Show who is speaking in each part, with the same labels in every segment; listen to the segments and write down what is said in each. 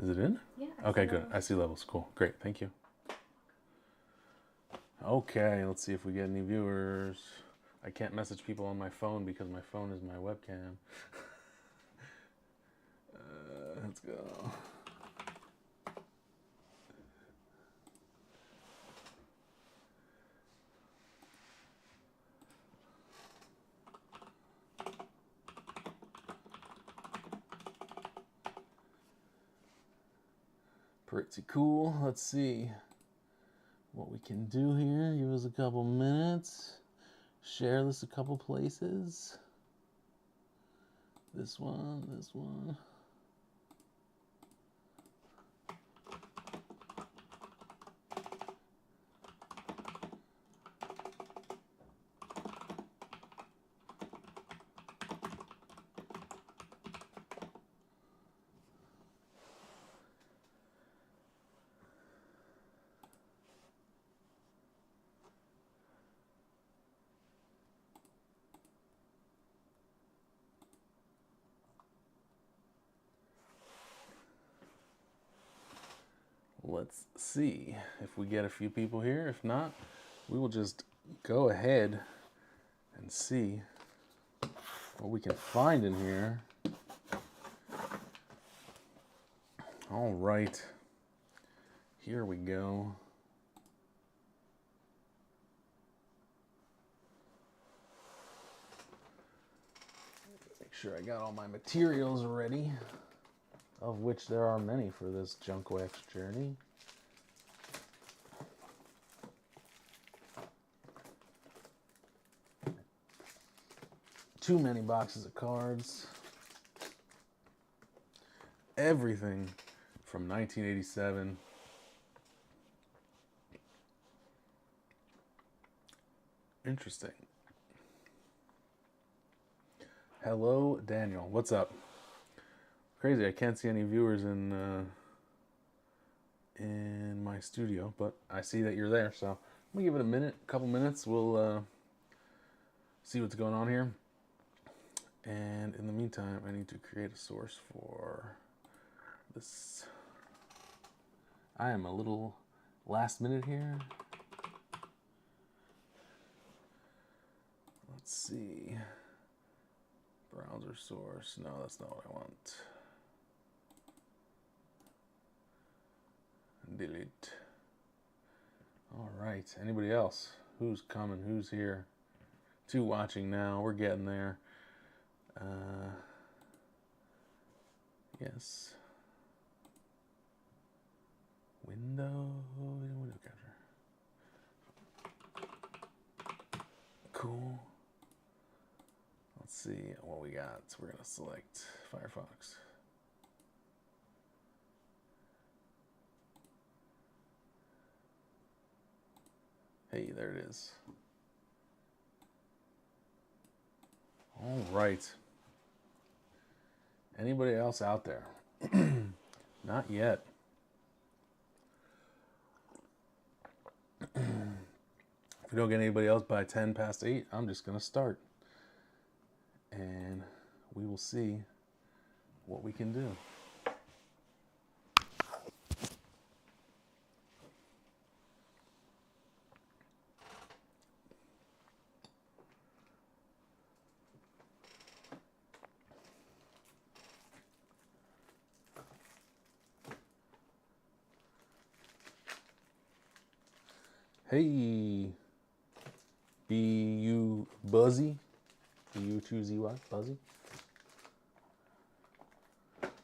Speaker 1: Is it in?
Speaker 2: Yeah.
Speaker 1: Okay, good. I see levels. Cool. Great. Thank you. Okay, let's see if we get any viewers. I can't message people on my phone because my phone is my webcam. Let's go. Pretty cool. Let's see what we can do here. Give us a couple minutes. Share this a couple places. This one, this one. Let's see if we get a few people here. If not, we will just go ahead and see what we can find in here. All right, here we go. Make sure I got all my materials ready, of which there are many for this junk wax journey. Too many boxes of cards. Everything from 1987. Interesting. Hello, Daniel. What's up? Crazy, I can't see any viewers in my studio, but I see that you're there, so I'm gonna give it a minute, a couple minutes. We'll see what's going on here. And in the meantime, I need to create a source for this. I am a little last minute here. Let's see. Browser source. No, that's not what I want. Delete. All right. Anybody else? Who's coming? Who's here? 2 watching now. We're getting there. Yes. Window capture. Cool. Let's see what we got. So we're gonna select Firefox. Hey, there it is. All right. Anybody else out there? Not yet. If we don't get anybody else by 10 past 8, I'm just going to start. And we will see what we can do. Hey, BU Buzzy, BU2ZY, Buzzy.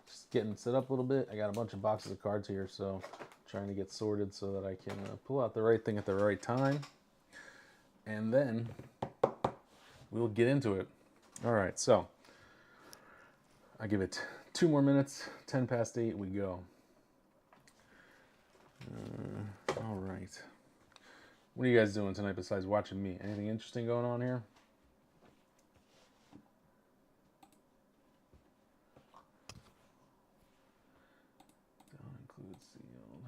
Speaker 1: Just getting set up a little bit. I got a bunch of boxes of cards here, so I'm trying to get sorted so that I can pull out the right thing at the right time. And then we'll get into it. All right, so I give it 2 more minutes. 10 past 8, we go. All right. What are you guys doing tonight besides watching me? Anything interesting going on here? Don't include sealed.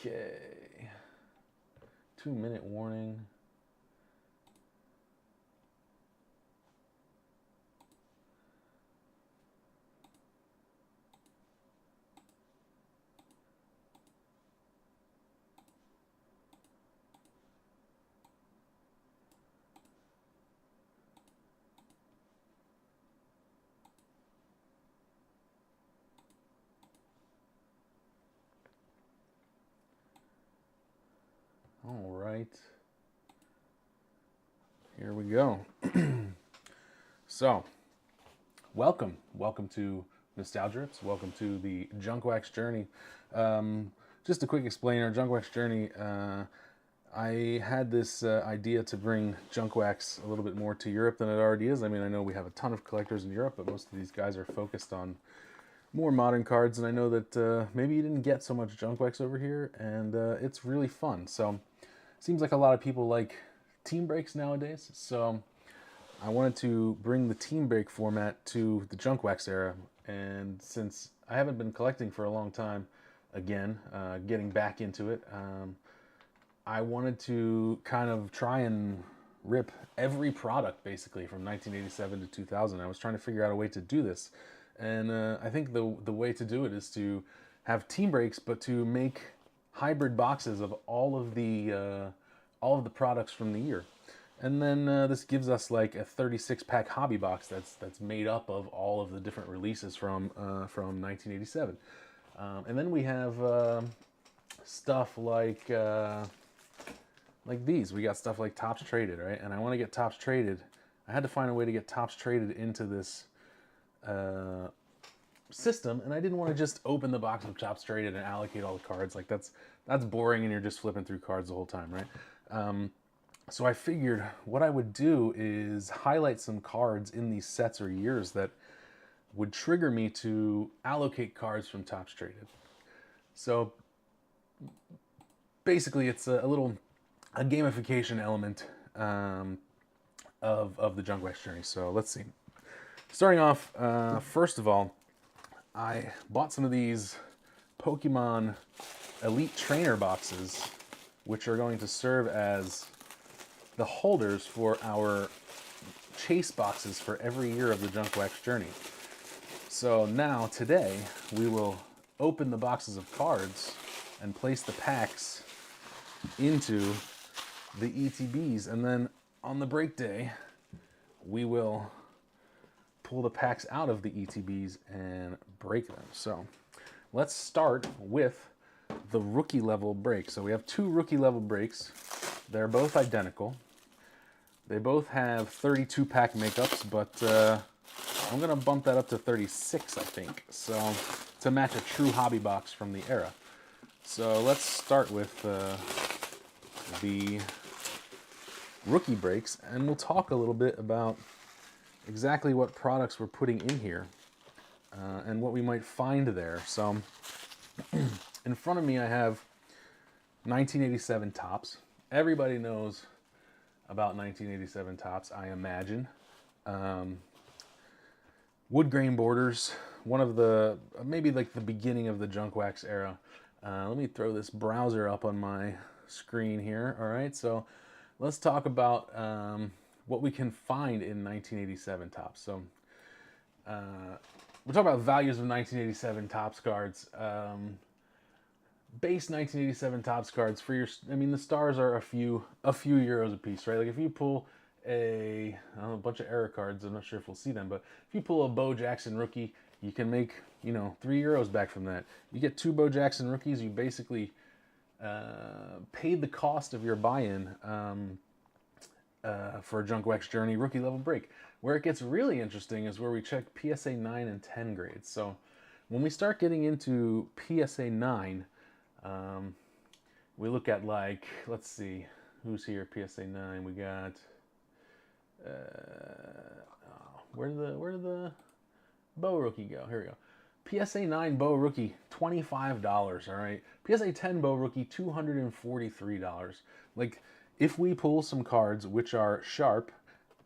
Speaker 1: Okay. 2-minute warning. All right. Here we go. So, welcome to Nostalgia Rips. Welcome to the Junk Wax journey. Just a quick explainer, Junk Wax journey. I had this idea to bring Junk Wax a little bit more to Europe than it already is. I mean, I know we have a ton of collectors in Europe, but most of these guys are focused on more modern cards, and I know that maybe you didn't get so much Junk Wax over here, and it's really fun. So, seems like a lot of people like team breaks nowadays, so I wanted to bring the team break format to the Junk Wax era, and since I haven't been collecting for a long time, again, getting back into it, I wanted to kind of try and rip every product basically from 1987 to 2000. I was trying to figure out a way to do this, and I think the way to do it is to have team breaks, but to make hybrid boxes of all of the products from the year. And then this gives us like a 36-pack hobby box that's made up of all of the different releases from 1987. And then we have stuff like these. We got stuff like Topps Traded, right? And I want to get Topps Traded. I had to find a way to get Topps Traded into this system, and I didn't want to just open the box of Topps Traded and allocate all the cards. Like that's boring, and you're just flipping through cards the whole time, right? So I figured what I would do is highlight some cards in these sets or years that would trigger me to allocate cards from Topps Traded. So basically, it's a gamification element of the Junk Wax journey. So let's see. Starting off, first of all, I bought some of these Pokemon Elite Trainer boxes, which are going to serve as the holders for our chase boxes for every year of the Junk Wax journey. So now, today, we will open the boxes of cards and place the packs into the ETBs, and then on the break day, we will pull the packs out of the ETBs and break them. So let's start with the rookie level break. So we have two rookie level breaks. They're both identical. They both have 32-pack makeups, but I'm going to bump that up to 36, I think, so to match a true hobby box from the era. So let's start with the rookie breaks, and we'll talk a little bit about exactly what products we're putting in here and what we might find there. So in front of me, I have 1987 Topps. Everybody knows about 1987 Topps, I imagine. Wood grain borders, one of the, maybe like the beginning of the Junk Wax era. Let me throw this browser up on my screen here. All right, so let's talk about what we can find in 1987 Topps. So we're talking about values of 1987 Topps cards. Base 1987 Topps cards for your, I mean, the stars are a few euros a piece, right? Like if you pull a bunch of error cards, I'm not sure if we'll see them, but if you pull a Bo Jackson rookie, you can make, 3 euros back from that. You get 2 Bo Jackson rookies, you basically paid the cost of your buy-in for a Junk Wax journey rookie level break. Where it gets really interesting is where we check PSA 9 and 10 grades. So when we start getting into PSA 9, we look at, like, let's see, who's here, PSA 9, we got, where did the Bo rookie go? Here we go. PSA 9 Bo rookie, $25, all right? PSA 10 Bo rookie, $243. Like, if we pull some cards which are sharp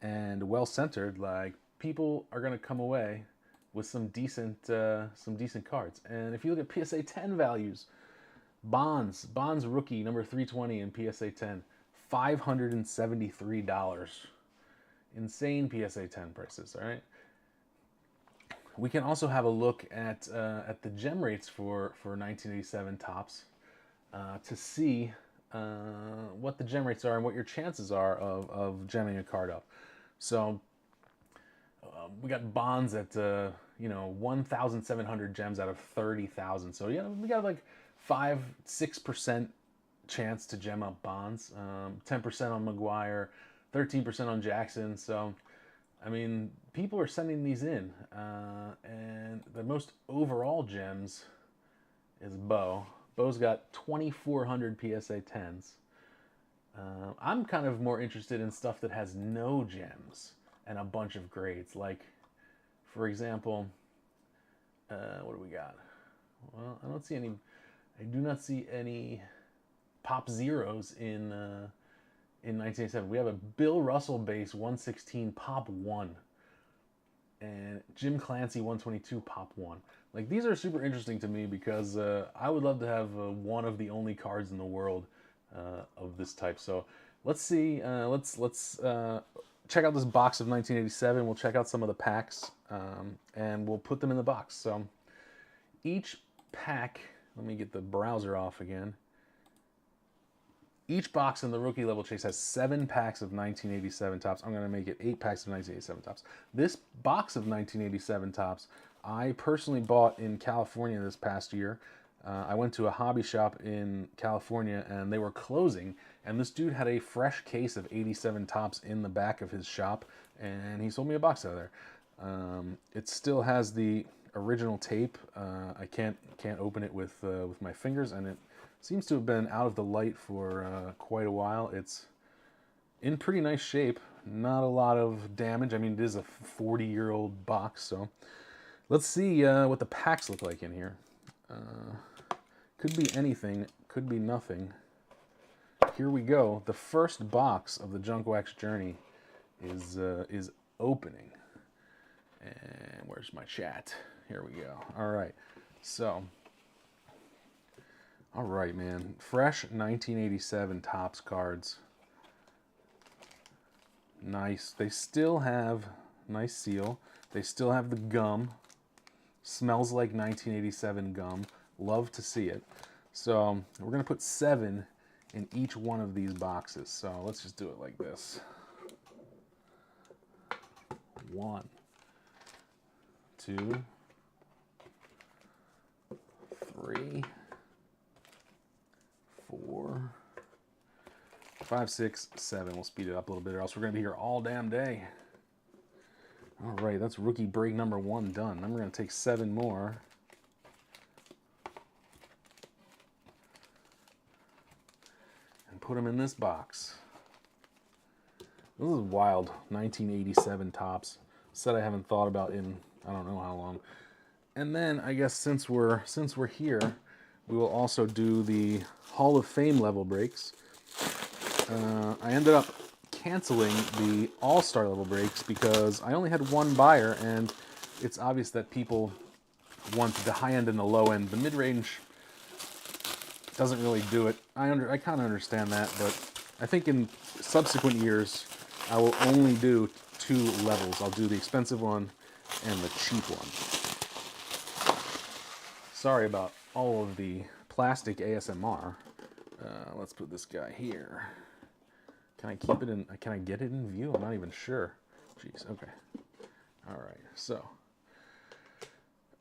Speaker 1: and well-centered, like, people are going to come away with some decent cards. And if you look at PSA 10 values, Bonds rookie number 320 in PSA 10, $573. Insane PSA 10 prices. All right. We can also have a look at the gem rates for 1987 tops to see what the gem rates are and what your chances are of gemming a card up. So we got bonds at 1,700 gems out of 30,000. So yeah, we got like 5-6% chance to gem up bonds. 10% on McGuire, 13% on Jackson. So I mean, people are sending these in, and the most overall gems is Bo. Bo's got 2,400 PSA 10s. I'm kind of more interested in stuff that has no gems and a bunch of grades. Like, for example, what do we got? Well, I do not see any pop zeros in 1987. We have a Bill Russell base 116 pop 1 and Jim Clancy 122 pop 1. Like, these are super interesting to me because I would love to have one of the only cards in the world of this type. So let's see. Let's check out this box of 1987. We'll check out some of the packs and we'll put them in the box. So each pack. Let me get the browser off again. Each box in the rookie level chase has 7 packs of 1987 tops. I'm going to make it 8 packs of 1987 tops. This box of 1987 tops, I personally bought in California this past year. I went to a hobby shop in California and they were closing. And this dude had a fresh case of 87 tops in the back of his shop. And he sold me a box out of there. It still has the original tape. I can't open it with my fingers, and it seems to have been out of the light for quite a while. It's in pretty nice shape. Not a lot of damage. I mean, it is a 40-year-old box, so let's see what the packs look like in here. Could be anything. Could be nothing. Here we go. The first box of the Junk Wax Journey is opening. And where's my chat? Here we go. All right. So, all right, man. Fresh 1987 Topps cards. Nice. They still have nice seal. They still have the gum. Smells like 1987 gum. Love to see it. So we're going to put 7 in each one of these boxes. So let's just do it like this. 1, 2, 3, 4, 5, 6, 7. We'll speed it up a little bit or else we're going to be here all damn day. All right, that's rookie break number 1 done. Then we're going to take 7 more. And put them in this box. This is wild. 1987 Topps. Set I haven't thought about in I don't know how long. And then I guess since we're here, we will also do the Hall of Fame level breaks. I ended up canceling the All-Star level breaks because I only had one buyer, and it's obvious that people want the high end and the low end. The mid-range doesn't really do it. I kind of understand that, but I think in subsequent years I will only do 2 levels. I'll do the expensive one and the cheap one. Sorry about all of the plastic ASMR. Let's put this guy here. Can I keep it in? Can I get it in view? I'm not even sure. Jeez. Okay. All right. So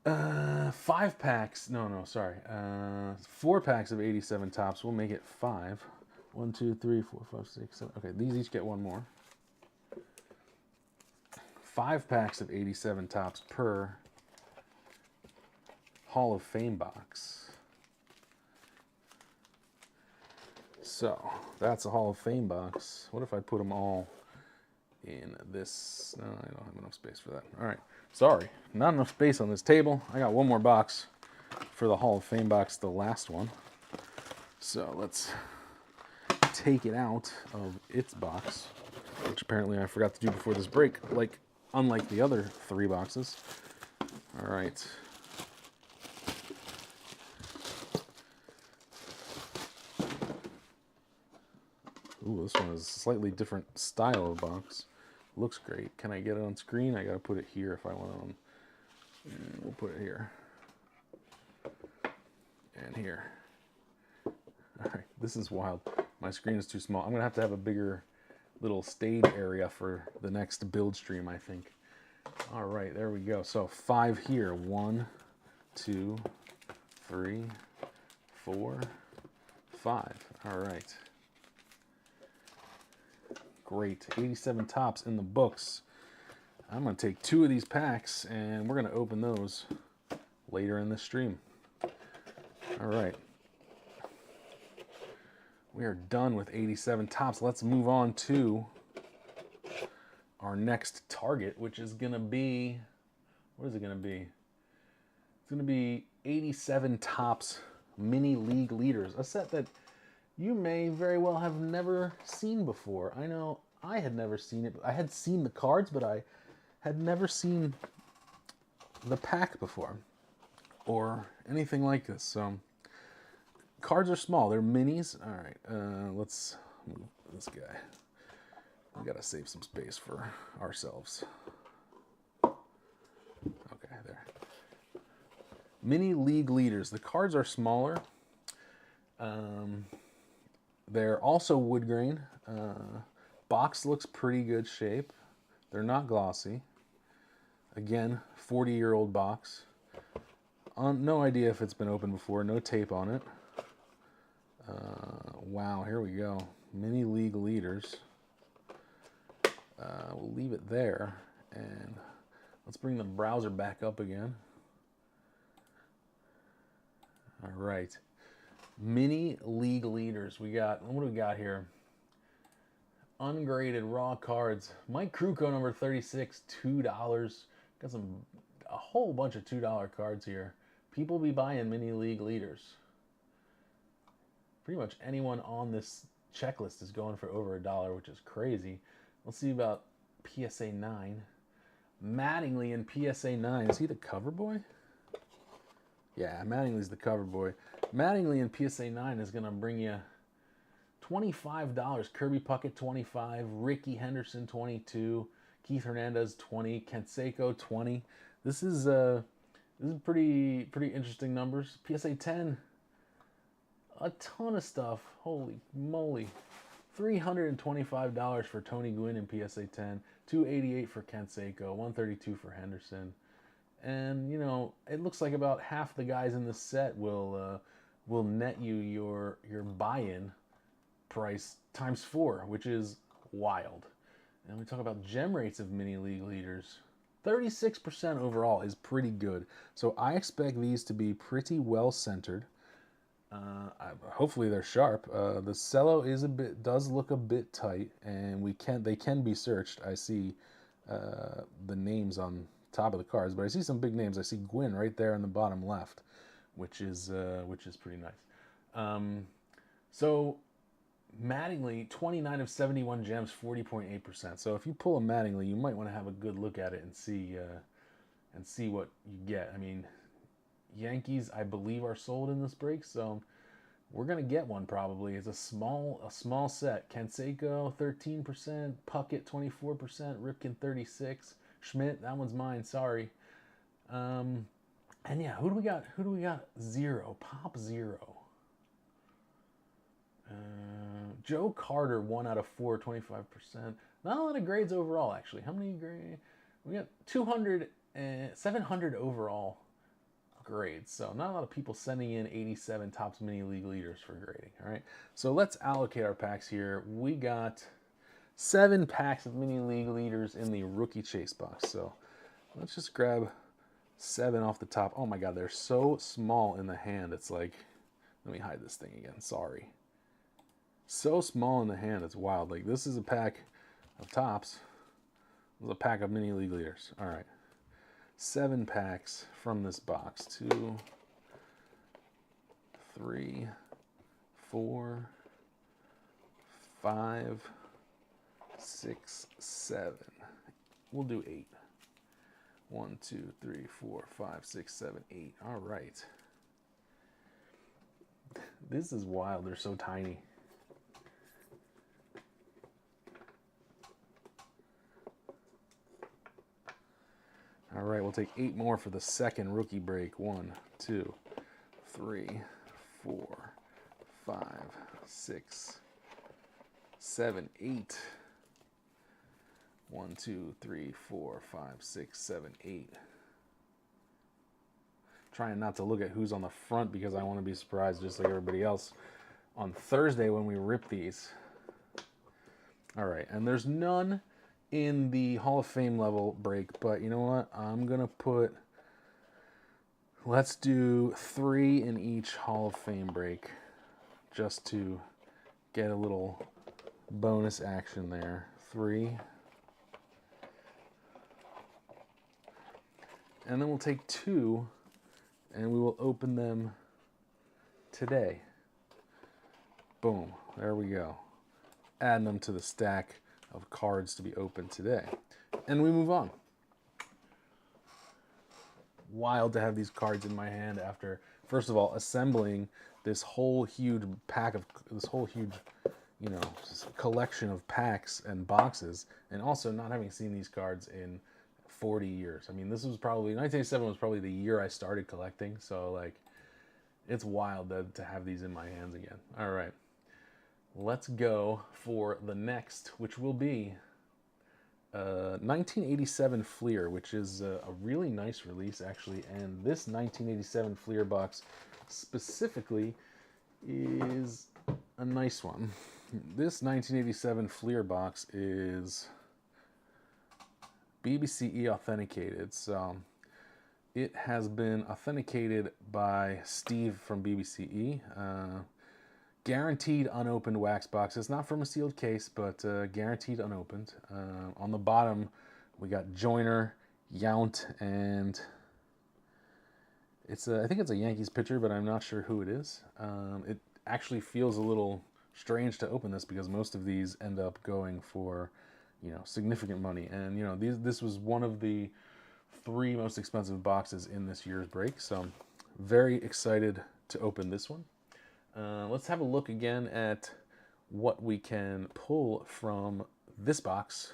Speaker 1: 5 packs. No. Sorry. 4 packs of 87 Topps. We'll make it 5. 1, 2, 3, 4, 5, 6, 7. Okay. These each get 1 more. 5 packs of 87 Topps per Hall of Fame box. So that's a Hall of Fame box. What if I put them all in this? No, I don't have enough space for that. All right, sorry, not enough space on this table. I got 1 more box for the Hall of Fame box, the last one. So let's take it out of its box, which apparently I forgot to do before this break, unlike the other 3 boxes. All right. Ooh, this one is a slightly different style of box. Looks great. Can I get it on screen? I gotta put it here if I want it on. We'll put it here. And here. Alright, this is wild. My screen is too small. I'm gonna have to have a bigger little stage area for the next build stream, I think. Alright, there we go. So 5 here. 1, 2, 3, 4, 5. Alright. Great. 87 tops in the books. I'm going to take 2 of these packs and we're going to open those later in the stream. All right. We are done with 87 tops. Let's move on to our next target, which is going to be, what is it going to be? It's going to be 87 tops mini league leaders, a set that you may very well have never seen before. I know I had never seen it. I had seen the cards, but I had never seen the pack before or anything like this. So cards are small. They're minis. All right, let's move this guy. We gotta save some space for ourselves. Okay, there. Mini league leaders. The cards are smaller. They're also wood grain. Box looks pretty good shape. They're not glossy. Again, 40-year-old box. No idea if it's been opened before. No tape on it. Wow, here we go. Mini league leaders. We'll leave it there. And let's bring the browser back up again. All right. Mini league leaders. We got, what do we got here? Ungraded raw cards. Mike Kruko number 36, $2. Got a whole bunch of $2 cards here. People be buying mini league leaders. Pretty much anyone on this checklist is going for over $1, which is crazy. Let's see about PSA 9. Mattingly in PSA 9. Is he the cover boy? Yeah, Mattingly's the cover boy. Mattingly in PSA 9 is going to bring you $25. Kirby Puckett, 25. Ricky Henderson, 22. Keith Hernandez, 20. Canseco, 20. This is pretty interesting numbers. PSA 10, a ton of stuff. Holy moly. $325 for Tony Gwynn in PSA 10. $288 for Canseco. $132 for Henderson. And, you know, it looks like about half the guys in this set will net you your buy-in price times 4, which is wild. And we talk about gem rates of mini league leaders. 36% overall is pretty good. So I expect these to be pretty well centered. Hopefully they're sharp. The cello does look a bit tight, and they can be searched. I see the names on top of the cards, but I see some big names. I see Gwynn right there in the bottom left, which is pretty nice. So Mattingly, 29 of 71 gems, 40.8%. So if you pull a Mattingly, you might want to have a good look at it and see what you get. I mean, Yankees, I believe, are sold in this break, so we're gonna get one probably. It's a small set. Canseco, 13%, Puckett, 24%, Ripken, 36%, Schmidt, that one's mine. Sorry. And yeah, who do we got? Who do we got? 0, pop 0. Joe Carter, 1 out of 4, 25%. Not a lot of grades overall, actually. How many grades? We got 700 overall grades. So not a lot of people sending in 87 tops mini league leaders for grading. All right. So let's allocate our packs here. We got 7 packs of mini league leaders in the rookie chase box. So let's just grab 7 off the top. Oh my God, they're so small in the hand. It's like, let me hide this thing again. Sorry. So small in the hand, it's wild. Like, this is a pack of tops. This is a pack of mini league leaders. All right. 7 packs from this box. 2, 3, 4, 5, 6, 7. We'll do 8. 1, 2, 3, 4, 5, 6, 7, 8. All right. This is wild. They're so tiny. All right, we'll take 8 more for the second rookie break. 1, 2, 3, 4, 5, 6, 7, 8. 1, 2, 3, 4, 5, 6, 7, 8. Trying not to look at who's on the front because I want to be surprised just like everybody else on Thursday when we rip these. All right, and there's none in the Hall of Fame level break, but you know what? I'm going to put, let's do 3 in each Hall of Fame break just to get a little bonus action there. 3. And then we'll take 2 and we will open them today. Boom, there we go. Adding them to the stack of cards to be opened today. And we move on. Wild to have these cards in my hand after, first of all, assembling this whole huge pack of, this whole huge, you know, collection of packs and boxes, and also not having seen these cards in 40 years. I mean, this was probably, 1987 was probably the year I started collecting, so like, it's wild to have these in my hands again. All right, let's go for the next, which will be 1987 Fleer, which is a really nice release actually, and this 1987 Fleer box specifically is a nice one. This 1987 Fleer box is BBCE authenticated, so it has been authenticated by Steve from BBCE. Guaranteed unopened wax box. It's not from a sealed case, but guaranteed unopened. On the bottom, we got Joyner, Yount, and it's I think it's a Yankees pitcher, but I'm not sure who it is. It actually feels a little strange to open this because most of these end up going for, you know, significant money. And you know, this was one of the 3 most expensive boxes in this year's break, so very excited to open this one. Let's have a look again at what we can pull from this box.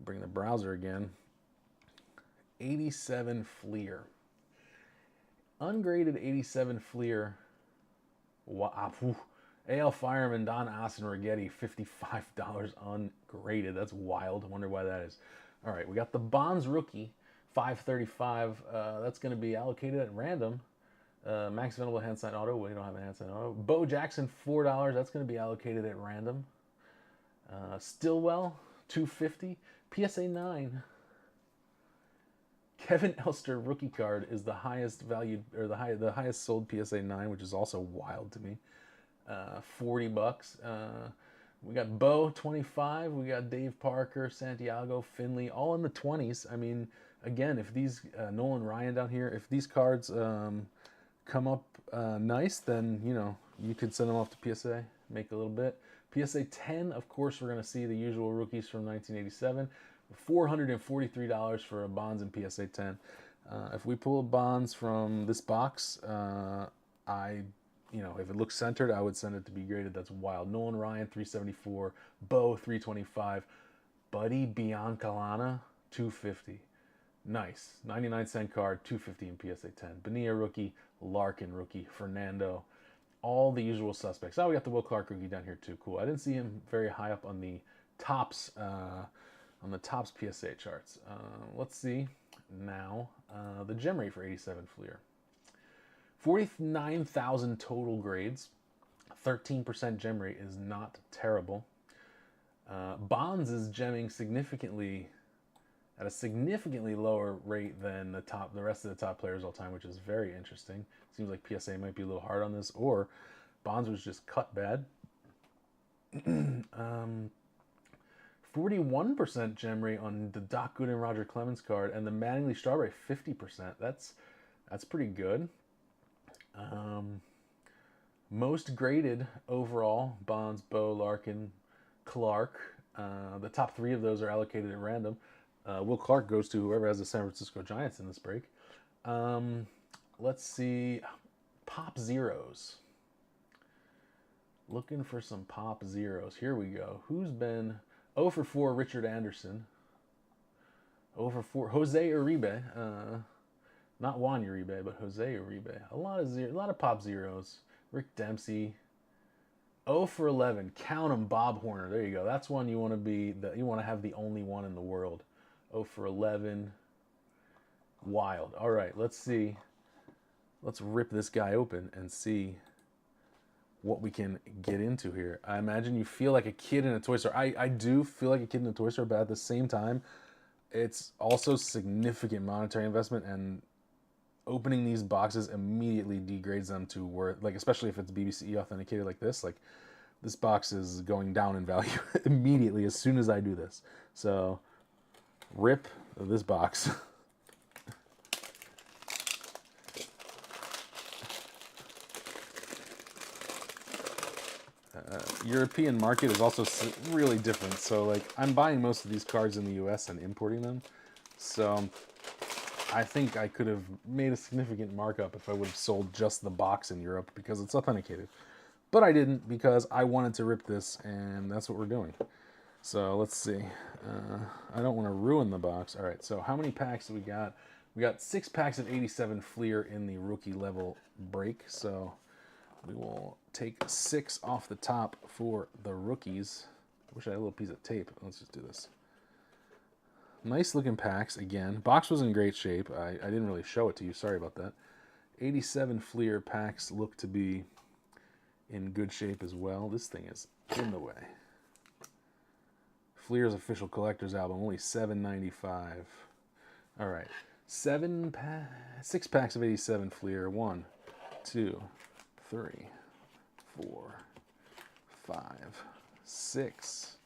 Speaker 1: Bring the browser again. 87 Fleer. Ungraded 87 Fleer. Wow. AL Fireman, Don Austin Rigetti, $55 ungraded. That's wild. I wonder why that is. All right, we got the Bonds rookie, $535. That's going to be allocated at random. Max Venable hand sign auto. We don't have a hand sign auto. Bo Jackson, $4. That's going to be allocated at random. Stillwell, $250. PSA 9. Kevin Elster rookie card is the highest valued, or the highest sold PSA 9, which is also wild to me. $40. We got Bo, 25. We got Dave Parker, Santiago, Finley, all in the 20s. I mean, again, if these Nolan Ryan down here, if these cards come up nice, then you know you could send them off to PSA, make a little bit. PSA 10, of course, we're going to see the usual rookies from 1987. $443 for a Bonds and PSA 10. If we pull Bonds from this box, you know, if it looks centered, I would send it to be graded. That's wild. Nolan Ryan, $374. Bo, $325. Buddy Biancalana, $250. Nice. 99-cent card, $250 in PSA 10. Bonilla rookie, Larkin rookie, Fernando. All the usual suspects. Oh, we got the Will Clark rookie down here too. Cool. I didn't see him very high up on the tops PSA charts. Let's see now the gem rate for 87 Fleer. 49,000 total grades. 13% gem rate is not terrible. Bonds is gemming significantly at a significantly lower rate than the rest of the top players all time, which is very interesting. Seems like PSA might be a little hard on this, or Bonds was just cut bad. 41% gem rate on the Doc Gooden and Roger Clemens card, and the Mattingly Strawberry 50%. That's pretty good. Most graded overall: Bonds, Bo, Larkin, Clark. The top 3 of those are allocated at random. Will Clark goes to whoever has the San Francisco Giants in this break. Let's see. Pop zeros. Looking for some pop zeros. Here we go. Who's been 0 for 4? Richard Anderson. Over 4. Jose Uribe. Not Juan Uribe, but Jose Uribe. A lot of pop zeros. Rick Dempsey. 0 for 11. Count 'em, Bob Horner. There you go. That's one you want to be. You want to have the only one in the world. 0 for 11. Wild. All right, let's see. Let's rip this guy open and see what we can get into here. I imagine you feel like a kid in a toy store. I do feel like a kid in a toy store, but at the same time, it's also significant monetary investment, and opening these boxes immediately degrades them to worth, like, especially if it's BBCE authenticated like this. Like, this box is going down in value immediately as soon as I do this. So, rip this box. European market is also really different. So, like, I'm buying most of these cards in the US and importing them. So, I think I could have made a significant markup if I would have sold just the box in Europe because it's authenticated. But I didn't because I wanted to rip this, and that's what we're doing. So, let's see. I don't want to ruin the box. All right, so how many packs do we got? We got 6 packs of 87 Fleer in the rookie level break. So, we will take 6 off the top for the rookies. I wish I had a little piece of tape. Let's just do this. Nice looking packs again. Box was in great shape. I didn't really show it to you. Sorry about that. 87 Fleer packs look to be in good shape as well. This thing is in the way. Fleer's official collector's album, only $7.95. All right. 6 packs of 87 Fleer. 1, 2, 3, 4, 5, 6.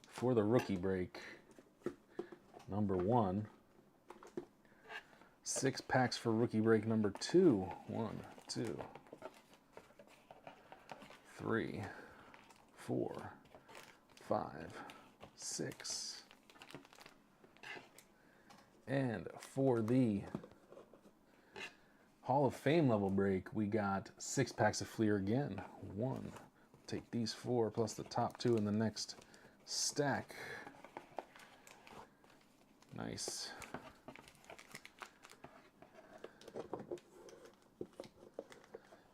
Speaker 1: For the rookie break, number 1. 6 packs for rookie break number 2. 1, 2, 3, 4, 5, 6. And for the Hall of Fame level break, we got 6 packs of Fleer again. 1. Take these 4 plus the top 2 in the next stack. Nice.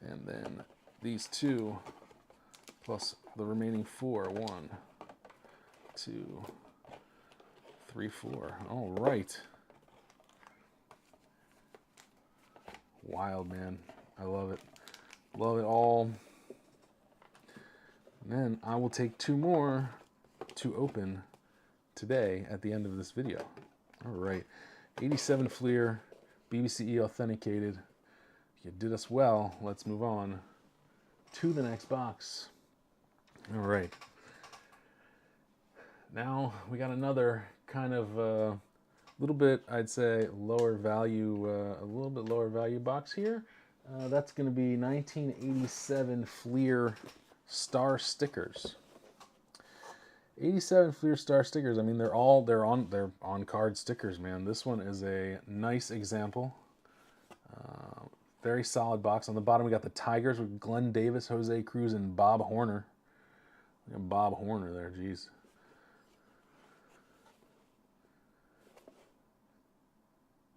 Speaker 1: And then these 2 plus the remaining 4. 1, 2, 3, 4. All right. Wild, man. I love it. Love it all. And then I will take 2 more to open today at the end of this video. All right. 87 Fleer, BBCE authenticated. You did us well. Let's move on to the next box. All right. Now we got another kind of little bit, I'd say, lower value, a little bit lower value box here. That's going to be 1987 Fleer Star Stickers. 87 Fleer Star Stickers. I mean, they're on card stickers, man. This one is a nice example. Very solid box. On the bottom, we got the Tigers with Glenn Davis, Jose Cruz, and Bob Horner. Look at Bob Horner there, jeez.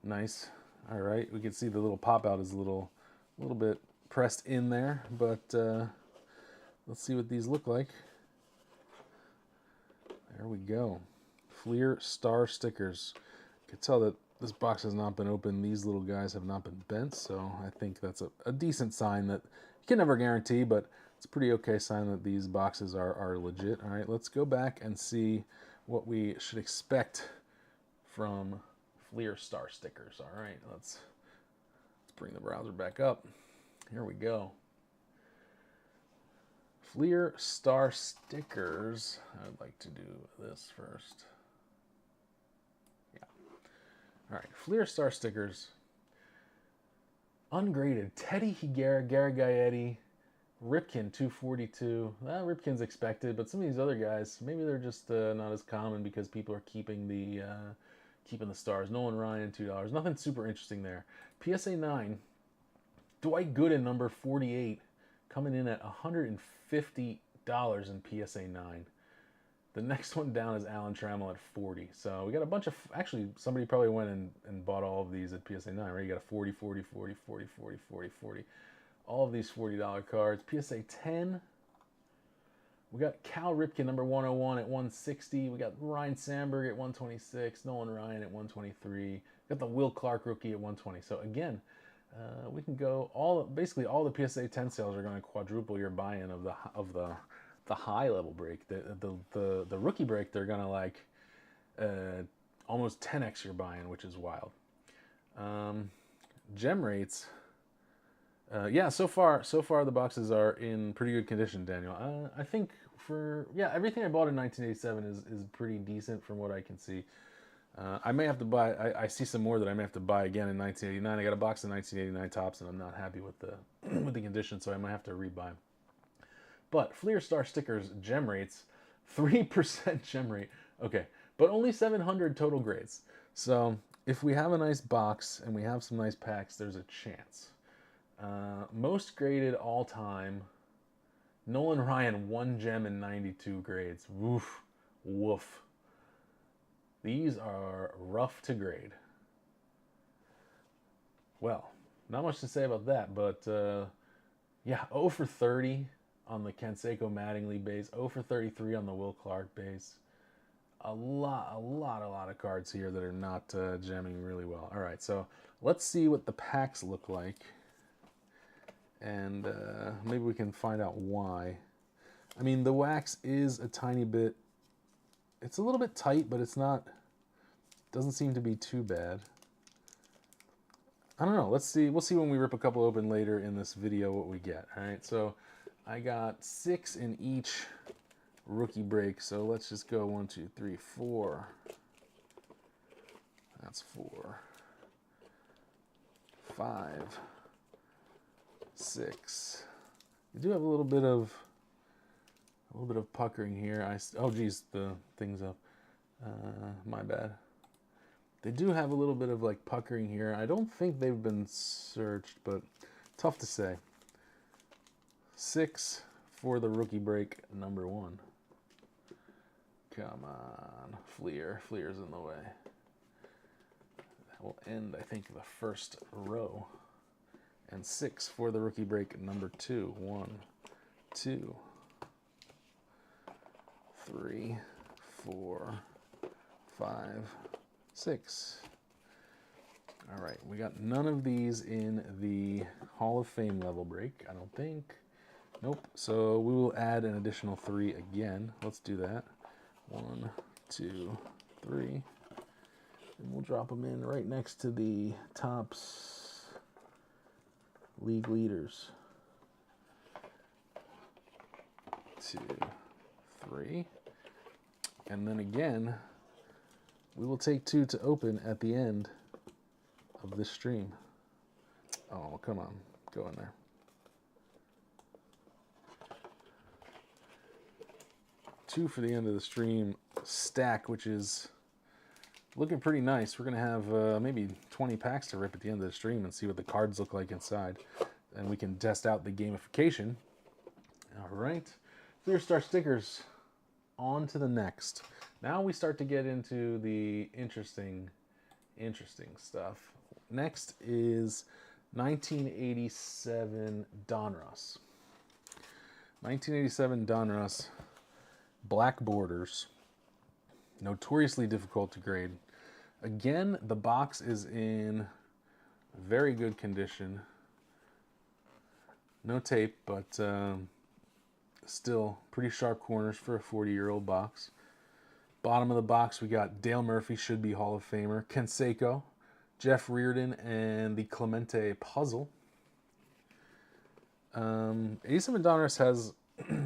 Speaker 1: Nice. All right, we can see the little pop out is a little bit pressed in there, but let's see what these look like. There we go. Fleer Star Stickers. You can tell that this box has not been opened. These little guys have not been bent, so I think that's a decent sign that you can never guarantee, but it's a pretty okay sign that these boxes are legit. All right, let's go back and see what we should expect from Fleer Star Stickers. All right, let's bring the browser back up. Here we go. Fleer Star Stickers. I'd like to do this first. Yeah. All right, Fleer Star Stickers. Ungraded. Teddy Higuera, Garagayetti, Ripken 242. Ripken's expected, but some of these other guys, maybe they're just not as common because people are keeping the stars. Nolan Ryan, $2. Nothing super interesting there. PSA 9. Dwight Gooden, number 48, coming in at $150 in PSA 9. The next one down is Alan Trammell at 40. So we got a bunch of, actually, somebody probably went and bought all of these at PSA 9, right? You got a 40, 40, 40, 40, 40, 40, 40. All of these $40 cards. PSA 10, we got Cal Ripken, number 101 at 160. We got Ryan Sandberg at 126. Nolan Ryan at 123. We got the Will Clark rookie at 120. So again, we can go basically all the PSA 10 sales are going to quadruple your buy-in of the high level break. The rookie break, they're going to like almost 10x your buy-in, which is wild. Gem rates. Yeah, so far the boxes are in pretty good condition, Daniel. I think everything I bought in 1987 is pretty decent from what I can see. I may have to buy. I see some more that I may have to buy again in 1989. I got a box of 1989 tops, and I'm not happy with the with the condition, so I might have to rebuy. But Fleer Star Stickers gem rates, 3% gem rate. Okay, but only 700 total grades. So if we have a nice box and we have some nice packs, there's a chance. Most graded all time, Nolan Ryan, 1 gem and 92 grades. Woof, woof. These are rough to grade. Well, not much to say about that, but yeah, 0 for 30 on the Canseco Mattingly base, 0 for 33 on the Will Clark base. A lot of cards here that are not gemming really well. All right, so let's see what the packs look like, and maybe we can find out why. I mean, the wax is a tiny bit, it's a little bit tight, but it's not, doesn't seem to be too bad. I don't know, let's see, we'll see when we rip a couple open later in this video what we get. All right, so I got 6 in each rookie break, so let's just go 1, 2, 3, 4. That's 4, 5, 6. You do have a little bit of puckering here. Oh geez, the thing's up. My bad. They do have a little bit of like puckering here. I don't think they've been searched, but tough to say. 6 for the rookie break number 1. Come on, Fleer. Fleer's in the way. That will end, I think, the first row. And 6 for the rookie break number 2. 1, 2, 3, 4, 5, 6. All right, we got none of these in the Hall of Fame level break, I don't think. Nope, so we will add an additional 3 again. Let's do that. 1, 2, 3. And we'll drop them in right next to the Topps league leaders. 2, 3. And then again, we will take 2 to open at the end of this stream. Oh, come on. Go in there. Two for the end of the stream stack, which is looking pretty nice. We're going to have maybe 20 packs to rip at the end of the stream and see what the cards look like inside. And we can test out the gamification. All right. Fleer Star Stickers. On to the next. Now we start to get into the interesting stuff. Next is 1987 Donruss. 1987 Donruss. Black borders. Notoriously difficult to grade. Again, the box is in very good condition. No tape, but still pretty sharp corners for a 40-year-old box. Bottom of the box, we got Dale Murphy, should be Hall of Famer, Canseco, Jeff Reardon, and the Clemente puzzle. 87 Donruss has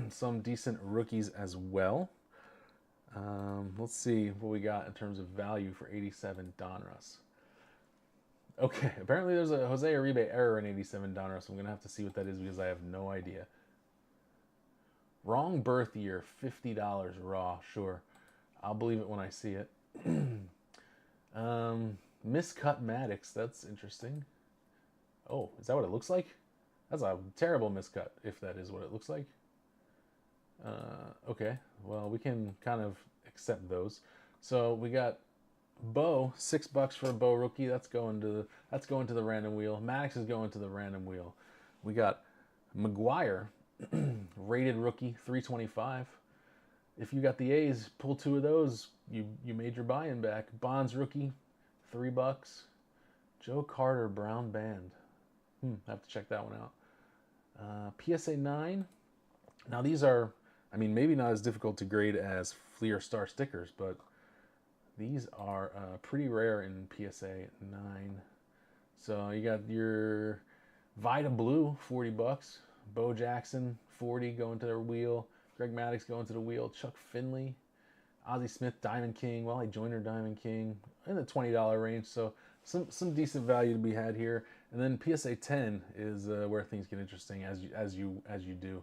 Speaker 1: some decent rookies as well. Let's see what we got in terms of value for 87 Donruss. Okay, apparently there's a Jose Uribe error in 87 Donruss. I'm going to have to see what that is because I have no idea. Wrong birth year, $50 raw, sure. I'll believe it when I see it. Miscut Maddox, that's interesting. Oh, is that what it looks like? That's a terrible miscut, if that is what it looks like. Okay, well, we can kind of accept those. So we got Bo, $6 for a Bo rookie. That's going to the random wheel. Maddox is going to the random wheel. We got McGuire, rated rookie, 325. If you got the A's, pull two of those. You made your buy-in back. Bonds rookie, $3. Joe Carter, brown band. Have to check that one out. PSA 9. Now these are, I mean, maybe not as difficult to grade as Fleer Star stickers, but these are pretty rare in PSA 9. So you got your Vida Blue, $40. Bo Jackson, 40, going to their wheel. Greg Maddux going to the wheel. Chuck Finley, Ozzie Smith, Diamond King. Wally Joyner, Diamond King, in the $20 range. So some decent value to be had here. And then PSA 10 is where things get interesting as you do.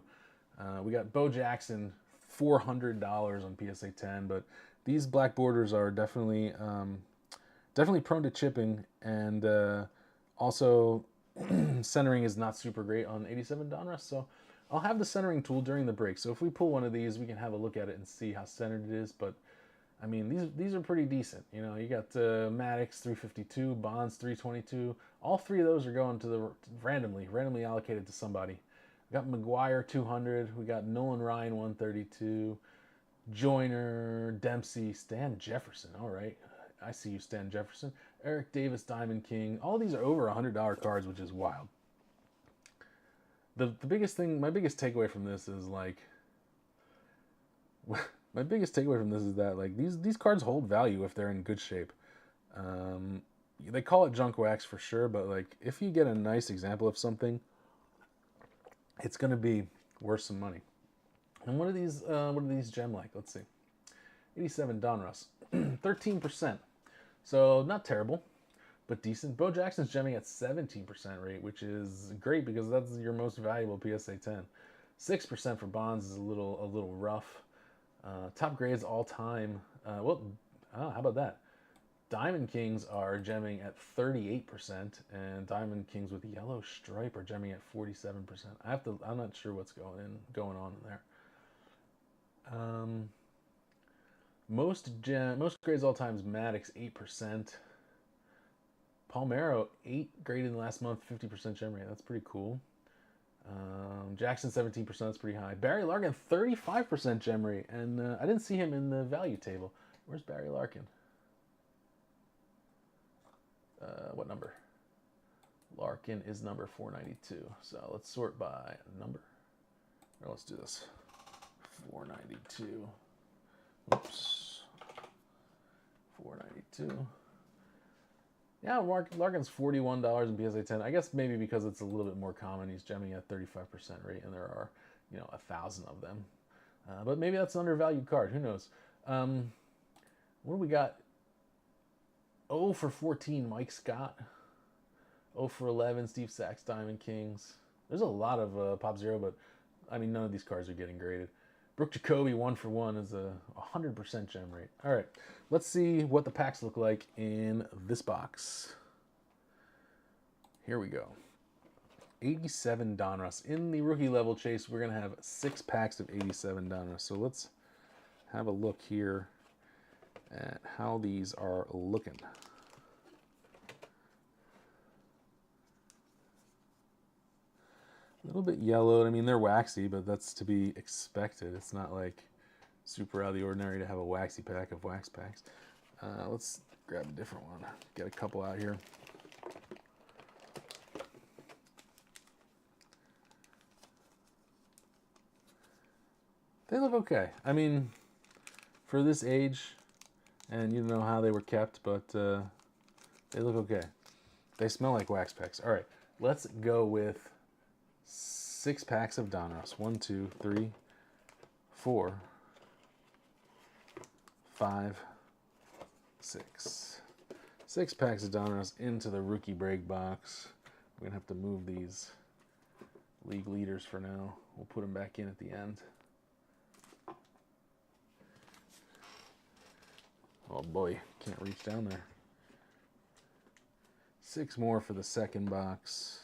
Speaker 1: We got Bo Jackson, $400 on PSA 10, but these black borders are definitely prone to chipping, and also centering is not super great on 87 Donruss. So I'll have the centering tool during the break. So if we pull one of these, we can have a look at it and see how centered it is. But I mean, these are pretty decent. You know, you got Maddox 352, Bonds 322. All three of those are going to the randomly allocated to somebody. We got McGuire 200. We got Nolan Ryan 132. Joyner, Dempsey, Stan Jefferson. All right, I see you, Stan Jefferson. Eric Davis, Diamond King. All these are over $100 cards, which is wild. The biggest thing, my biggest takeaway from this is like, my biggest takeaway from this is that like these cards hold value if they're in good shape. They call it junk wax for sure, but like if you get a nice example of something, it's gonna be worth some money. And what are these gem like? Let's see. 87 Donruss, 13%. So not terrible, but decent. Bo Jackson's gemming at 17% rate, which is great because that's your most valuable PSA 10. 6% for Bonds is a little rough. Top grades all time. How about that? Diamond Kings are gemming at 38%, and Diamond Kings with yellow stripe are gemming at 47%. I'm not sure what's going on in there. Most grades all time is Maddox, 8%. Palmeiro, 8 graded in the last month, 50% gem rate. That's pretty cool. Jackson, 17%. That's pretty high. Barry Larkin, 35% gem rate, and I didn't see him in the value table. Where's Barry Larkin? What number? Larkin is number 492. So let's sort by number. Or let's do this. 492. Oops. 492. Yeah, Larkin's $41 in PSA 10. I guess maybe because it's a little bit more common, he's gemming at 35% rate, and there are 1,000 of them. But maybe that's an undervalued card. Who knows? What do we got? 0 for 14, Mike Scott. 0 for 11, Steve Sachs, Diamond Kings. There's a lot of Pop Zero, but I mean, none of these cards are getting graded. Brooke Jacoby, 1 for 1, is a 100% gem rate. All right, let's see what the packs look like in this box. Here we go. 87 Donruss. In the rookie level chase, we're going to have 6 packs of 87 Donruss. So let's have a look here at how these are looking. A little bit yellowed. I mean, they're waxy, but that's to be expected. It's not like super out of the ordinary to have a waxy pack of wax packs. Let's grab a different one. Get a couple out here. They look okay. I mean, for this age, and you don't know how they were kept, but they look okay. They smell like wax packs. All right, let's go with 6 packs of Donruss. 1, 2, 3, 4, 5, 6. 6 packs of Donruss into the rookie break box. We're going to have to move these league leaders for now. We'll put them back in at the end. Oh boy, can't reach down there. 6 more for the second box.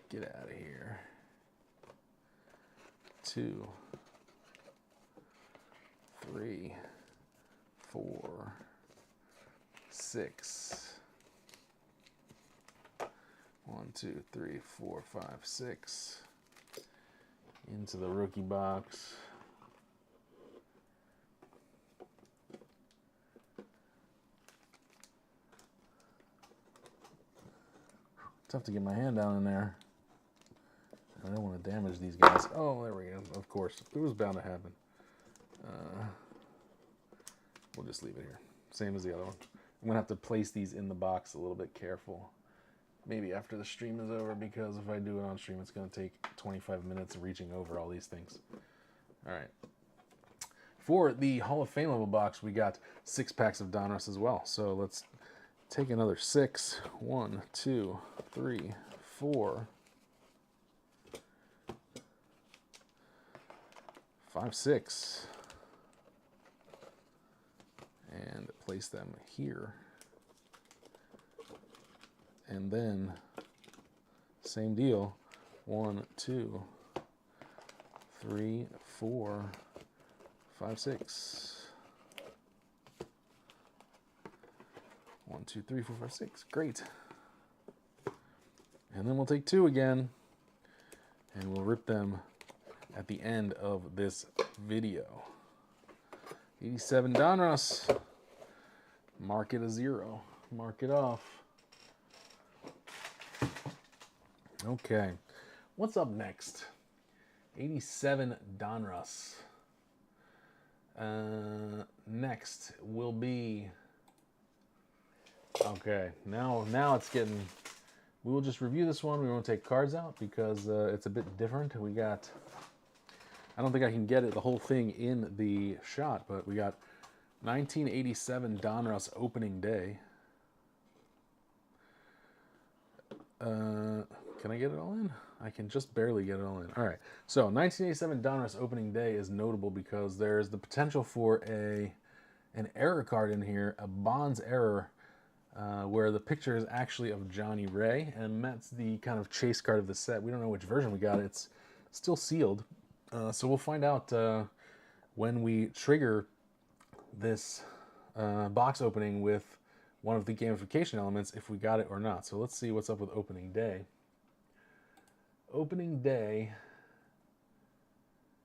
Speaker 1: Get out of here. 2, 3, 4, 6. 1, 2, 3, 4, 5, 6. Into the rookie box. Tough to get my hand down in there. I don't want to damage these guys. Oh, there we go. Of course. It was bound to happen. We'll just leave it here. Same as the other one. I'm going to have to place these in the box a little bit careful. Maybe after the stream is over, because if I do it on stream, it's going to take 25 minutes reaching over all these things. All right. For the Hall of Fame level box, we got 6 packs of Donruss as well. So let's take another 6. 1, 2, 3, 4, 5, 6. And place them here. And then, same deal. 1, 2, 3, 4, 5, 6. 1, 2, 3, 4, 5, 6. Great. And then we'll take 2 again, and we'll rip them at the end of this video. 87 Donruss. Mark it a 0. Mark it off. Okay. What's up next? 87 Donruss. Next will be... Okay, now it's getting... We will just review this one. We won't take cards out because it's a bit different. We got... I don't think I can get it the whole thing in the shot, but we got 1987 Donruss opening day. Can I get it all in? I can just barely get it all in. All right. So 1987 Donruss opening day is notable because there's the potential for an error card in here, a Bonds error, where the picture is actually of Johnny Ray, and that's the kind of chase card of the set. We don't know which version we got. It's still sealed. So we'll find out when we trigger this box opening with one of the gamification elements if we got it or not. So let's see what's up with opening day. Opening day,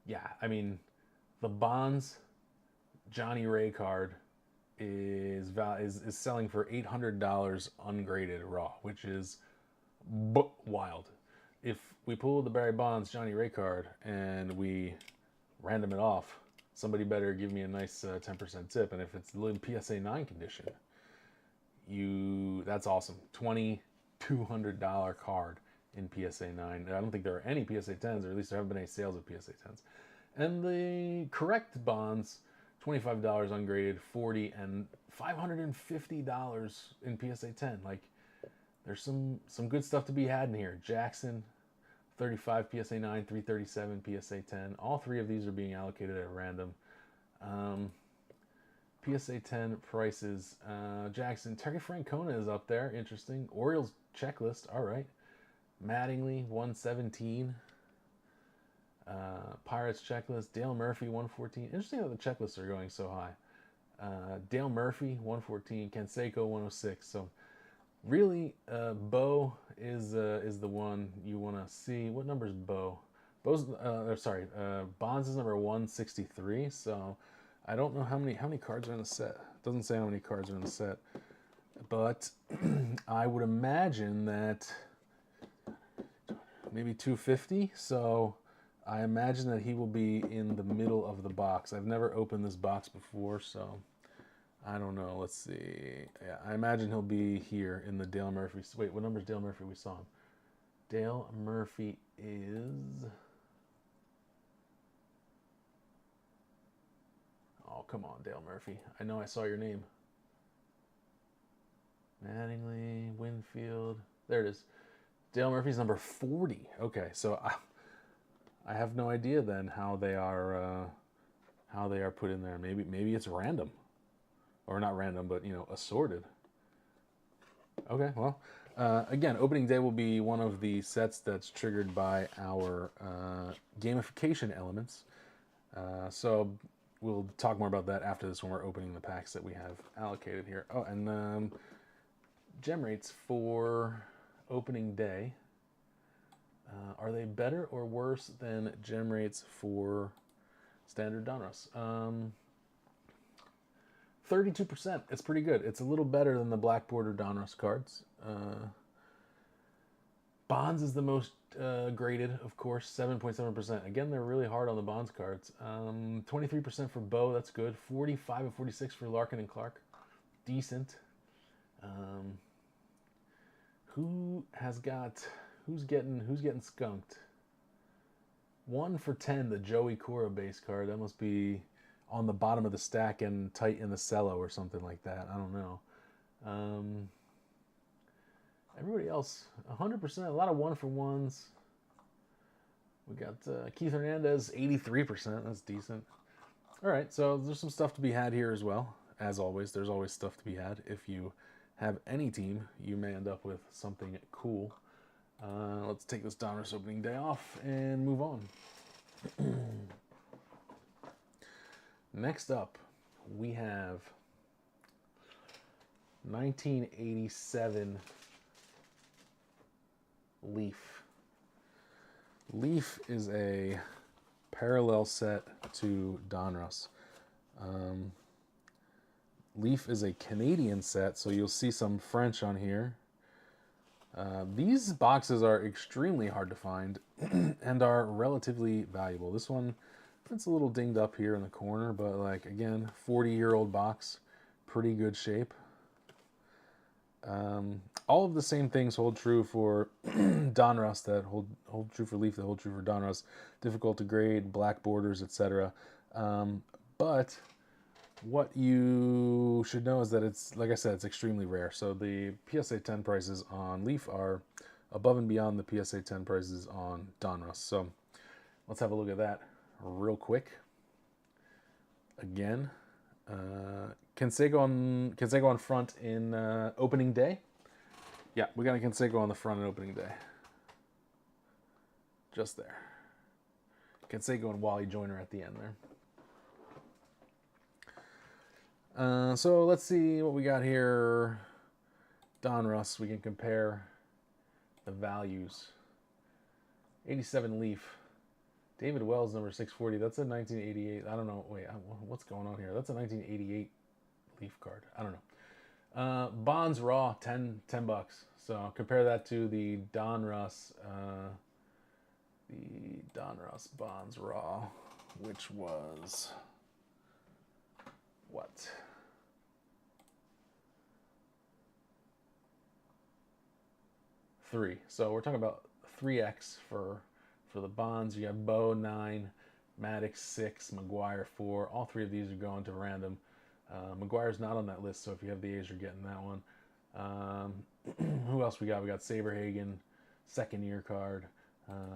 Speaker 1: yeah, I mean, the Bonds Johnny Ray card is selling for $800 ungraded raw, which is wild. If we pull the Barry Bonds Johnny Ray card and we random it off, somebody better give me a nice 10% tip. And if it's in PSA 9 condition, that's awesome. $2,200 card in PSA 9. I don't think there are any PSA 10s, or at least there haven't been any sales of PSA 10s. And the correct Bonds, $25 ungraded, $40, and $550 in PSA 10. Like, there's some good stuff to be had in here. Jackson, 35 PSA 9, 337 PSA 10. All 3 of these are being allocated at random. PSA 10 prices. Jackson, Terry Francona is up there. Interesting. Orioles checklist. All right. Mattingly, 117. Pirates checklist. Dale Murphy, 114. Interesting that the checklists are going so high. Dale Murphy, 114. Canseco, 106. So really, Bo is the one you want to see. What number is Bo? Bonds is number 163. So I don't know how many cards are in the set. It doesn't say how many cards are in the set, but I would imagine that maybe 250. So I imagine that he will be in the middle of the box. I've never opened this box before, so I don't know. Let's see. Yeah, I imagine he'll be here in the Dale Murphy. Wait, what number is Dale Murphy? We saw him. Dale Murphy is... Oh, come on, Dale Murphy. I know I saw your name. Mattingly, Winfield. There it is. Dale Murphy's number 40. Okay, so I have no idea then how they are put in there. Maybe it's random. Or not random, but, assorted. Okay, well, again, opening day will be one of the sets that's triggered by our gamification elements. So we'll talk more about that after this when we're opening the packs that we have allocated here. Oh, and gem rates for opening day. Are they better or worse than gem rates for standard Donruss? 32%. It's pretty good. It's a little better than the black border Donruss cards. Bonds is the most graded, of course, 7.7%. Again, they're really hard on the Bonds cards. 23% for Bo, that's good. 45 and 46 for Larkin and Clark, decent. Who's getting skunked? 1 for 10, the Joey Cora base card. That must be on the bottom of the stack and tight in the cello or something like that. I don't know. Everybody else, 100%, a lot of 1 for 1s. We got Keith Hernandez, 83%. That's decent. All right, so there's some stuff to be had here as well. As always, there's always stuff to be had. If you have any team, you may end up with something cool. Let's take this Donruss opening day off and move on. Next up, we have 1987 Leaf. Leaf is a parallel set to Donruss. Leaf is a Canadian set, so you'll see some French on here. These boxes are extremely hard to find and are relatively valuable. This one, it's a little dinged up here in the corner, but like, again, 40-year-old box, pretty good shape. All of the same things hold true for Donruss that hold true for Leaf, that hold true for Donruss. Difficult to grade, black borders, etc. But what you should know is that it's, like I said, it's extremely rare. So the PSA 10 prices on Leaf are above and beyond the PSA 10 prices on Donruss. So let's have a look at that real quick. Again, Canseco on front in opening day. Yeah, we got a Canseco on the front in opening day. Just there. Canseco and Wally Joyner at the end there. So let's see what we got here. Donruss, we can compare the values. 87 Leaf. David Wells, number 640. That's a 1988. I don't know. Wait, what's going on here? That's a 1988 Leaf card. I don't know. Bonds Raw, 10 bucks. So compare that to the Donruss Bonds Raw, which was what? $3. So we're talking about 3x for the Bonds. You have Bo 9, Maddox 6, McGuire 4. All three of these are going to random. McGuire's not on that list, so if you have the A's, you're getting that one. Who else we got? We got Saberhagen, second year card.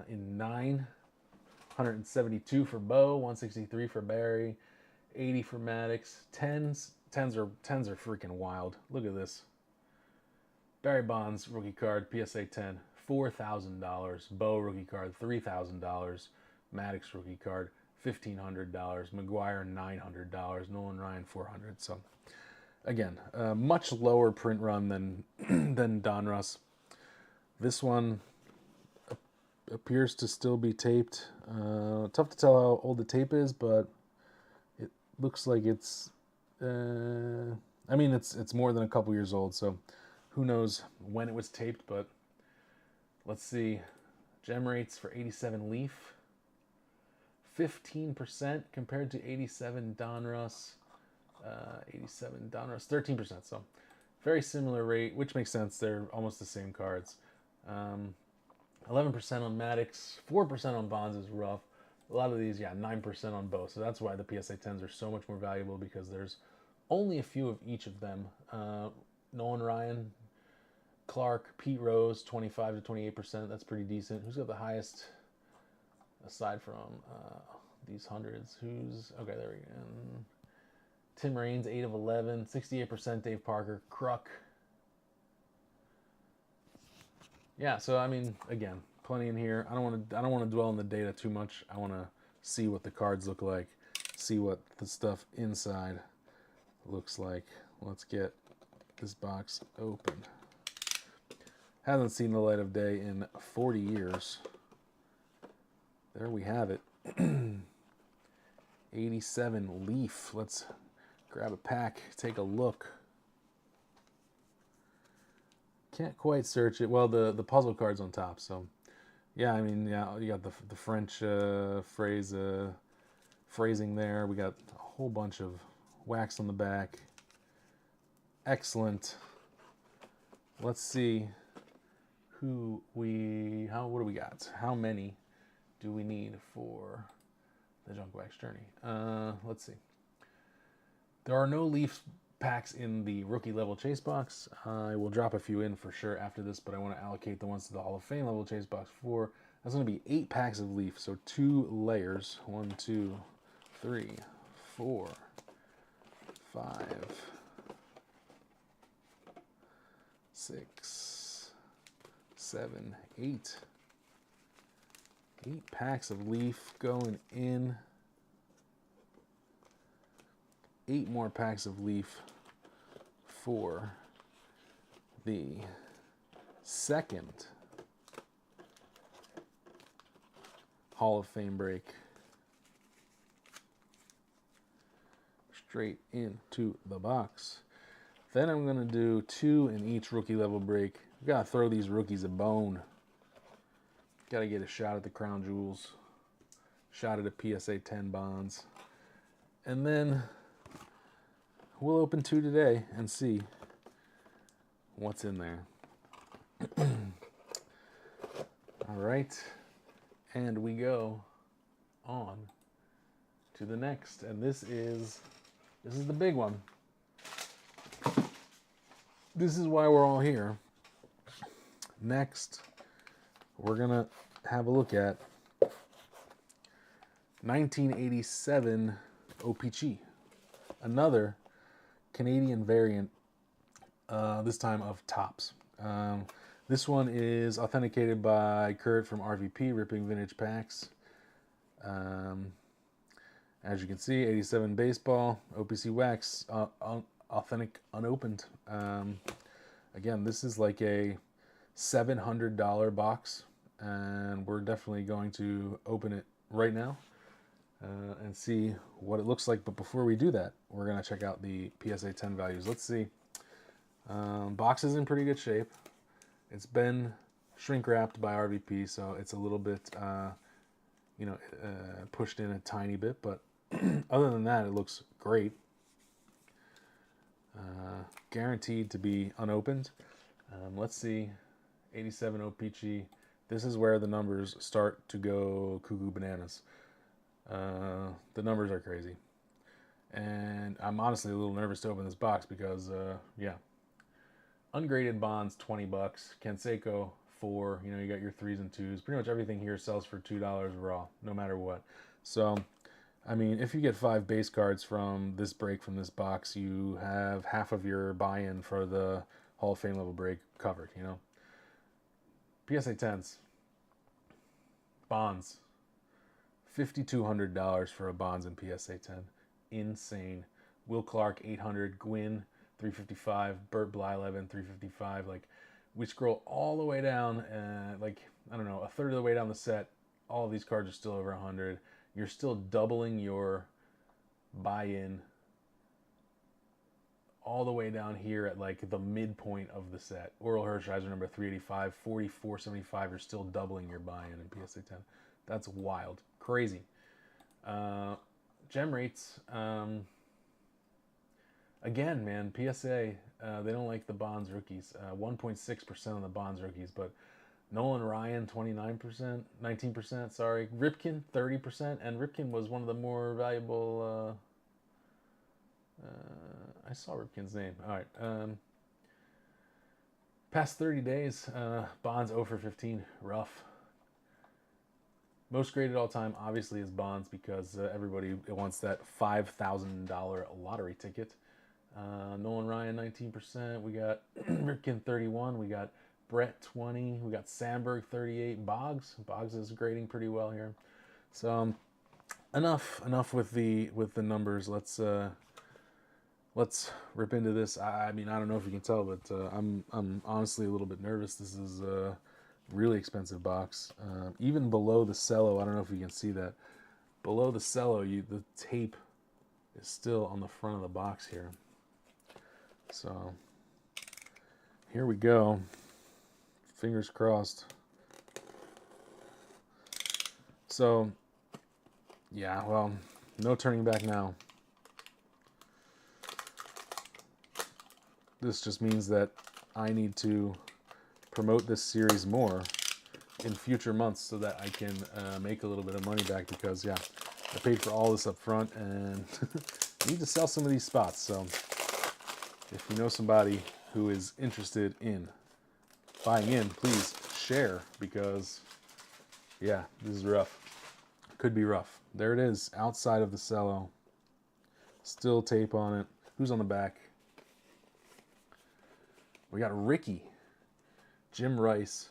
Speaker 1: In 9, 172 for Bo, 163 for Barry, 80 for Maddox. 10s are freaking wild. Look at this. Barry Bonds rookie card, PSA 10, $4,000. Bo rookie card, $3,000. Maddox rookie card, $1,500. McGuire, $900. Nolan Ryan, $400. So again, much lower print run than Donruss. This one appears to still be taped. Tough to tell how old the tape is, but it looks like it's. I mean, it's more than a couple years old, so who knows when it was taped. But let's see, gem rates for 87 Leaf. 15% compared to 87 Donruss. 87 Donruss, 13%. So very similar rate, which makes sense. They're almost the same cards. 11% on Maddox, 4% on Bonds is rough. A lot of these, 9% on both. So that's why the PSA 10s are so much more valuable, because there's only a few of each of them. Nolan Ryan, Clark, Pete Rose, 25 to 28%. That's pretty decent. Who's got the highest aside from these hundreds? Okay, there we go. Tim Raines, 8 of 11, 68%. Dave Parker, Kruk. Yeah, so I mean, again, plenty in here. I don't want to dwell on the data too much. I want to see what the cards look like. see what the stuff inside looks like. Let's get this box open. Hasn't seen the light of day in 40 years. There we have it. 87 Leaf. Let's grab a pack, take a look. Can't quite search it. Well, the puzzle card's on top, so yeah, I mean, yeah, you got the French phrasing there. We got a whole bunch of wax on the back. Excellent. Let's see what do we got? How many do we need for the Junk Wax Journey? Let's see. There are no Leaf packs in the rookie level chase box. I will drop a few in for sure after this, but I want to allocate the ones to the Hall of Fame level chase box for. That's going to be 8 packs of Leaf, so 2 layers. 1, 2, 3, 4, 5, 6, 7, 8. 8 packs of Leaf going in. 8 more packs of Leaf for the second Hall of Fame break. Straight into the box. Then I'm going to do 2 in each rookie level break. We got to throw these rookies a bone. Got to get a shot at the Crown Jewels. Shot at a PSA 10 bonds. And then we'll open 2 today and see what's in there. All right. And we go on to the next. And this is the big one. This is why we're all here. Next, we're going to have a look at 1987 OPC. Another Canadian variant, this time of Topps. This one is authenticated by Kurt from RVP, Ripping Vintage Packs. As you can see, 87 baseball, OPC wax, authentic unopened. Again, this is like a $700 box, and we're definitely going to open it right now and see what it looks like. But before we do that, we're going to check out the PSA 10 values. Let's see. Box is in pretty good shape. It's been shrink wrapped by RVP, so it's a little bit, pushed in a tiny bit. But other than that, it looks great. Guaranteed to be unopened. Let's see. 87 OPC. This is where the numbers start to go cuckoo bananas. The numbers are crazy. And I'm honestly a little nervous to open this box because, ungraded bonds, $20. Canseco, $4. You got your 3s and 2s. Pretty much everything here sells for $2 raw, no matter what. So, I mean, if you get 5 base cards from this break, from this box, you have half of your buy-in for the Hall of Fame level break covered, PSA 10s. Bonds. $5,200 for a bonds in PSA 10. Insane. Will Clark, 800. Gwynn, 355. Burt Blyleven, 355. Like, we scroll all the way down, a third of the way down the set. All of these cards are still over 100. You're still doubling your buy-in all the way down here at like the midpoint of the set. Oral Hershiser number 385, 4475. You're still doubling your buy-in in PSA 10. That's wild. Crazy. Gem rates. Again, man, PSA, they don't like the bonds rookies. 1.6% on the bonds rookies, but Nolan Ryan, 29%, 19%, sorry. Ripken, 30%, and Ripken was one of the more valuable, I saw Ripken's name. All right. Past 30 days, bonds 0 for 15, rough. Most graded all time, obviously, is bonds because everybody wants that $5,000 lottery ticket. Nolan Ryan, 19%. We got Ripken, 31. We got Brett, 20. We got Sandberg, 38. Boggs is grading pretty well here. So, enough with the numbers. Let's rip into this. I mean, I don't know if you can tell, but I'm honestly a little bit nervous. This is a really expensive box. Even below the cello, I don't know if you can see that. Below the cello, the tape is still on the front of the box here. So here we go. Fingers crossed. So yeah, well, no turning back now. This just means that I need to promote this series more in future months so that I can make a little bit of money back, because yeah, I paid for all this up front and I need to sell some of these spots. So if you know somebody who is interested in buying in, please share, because yeah, this is rough. Could be rough. There it is, outside of the cello. Still tape on it. Who's on the back? We got Ricky, Jim Rice,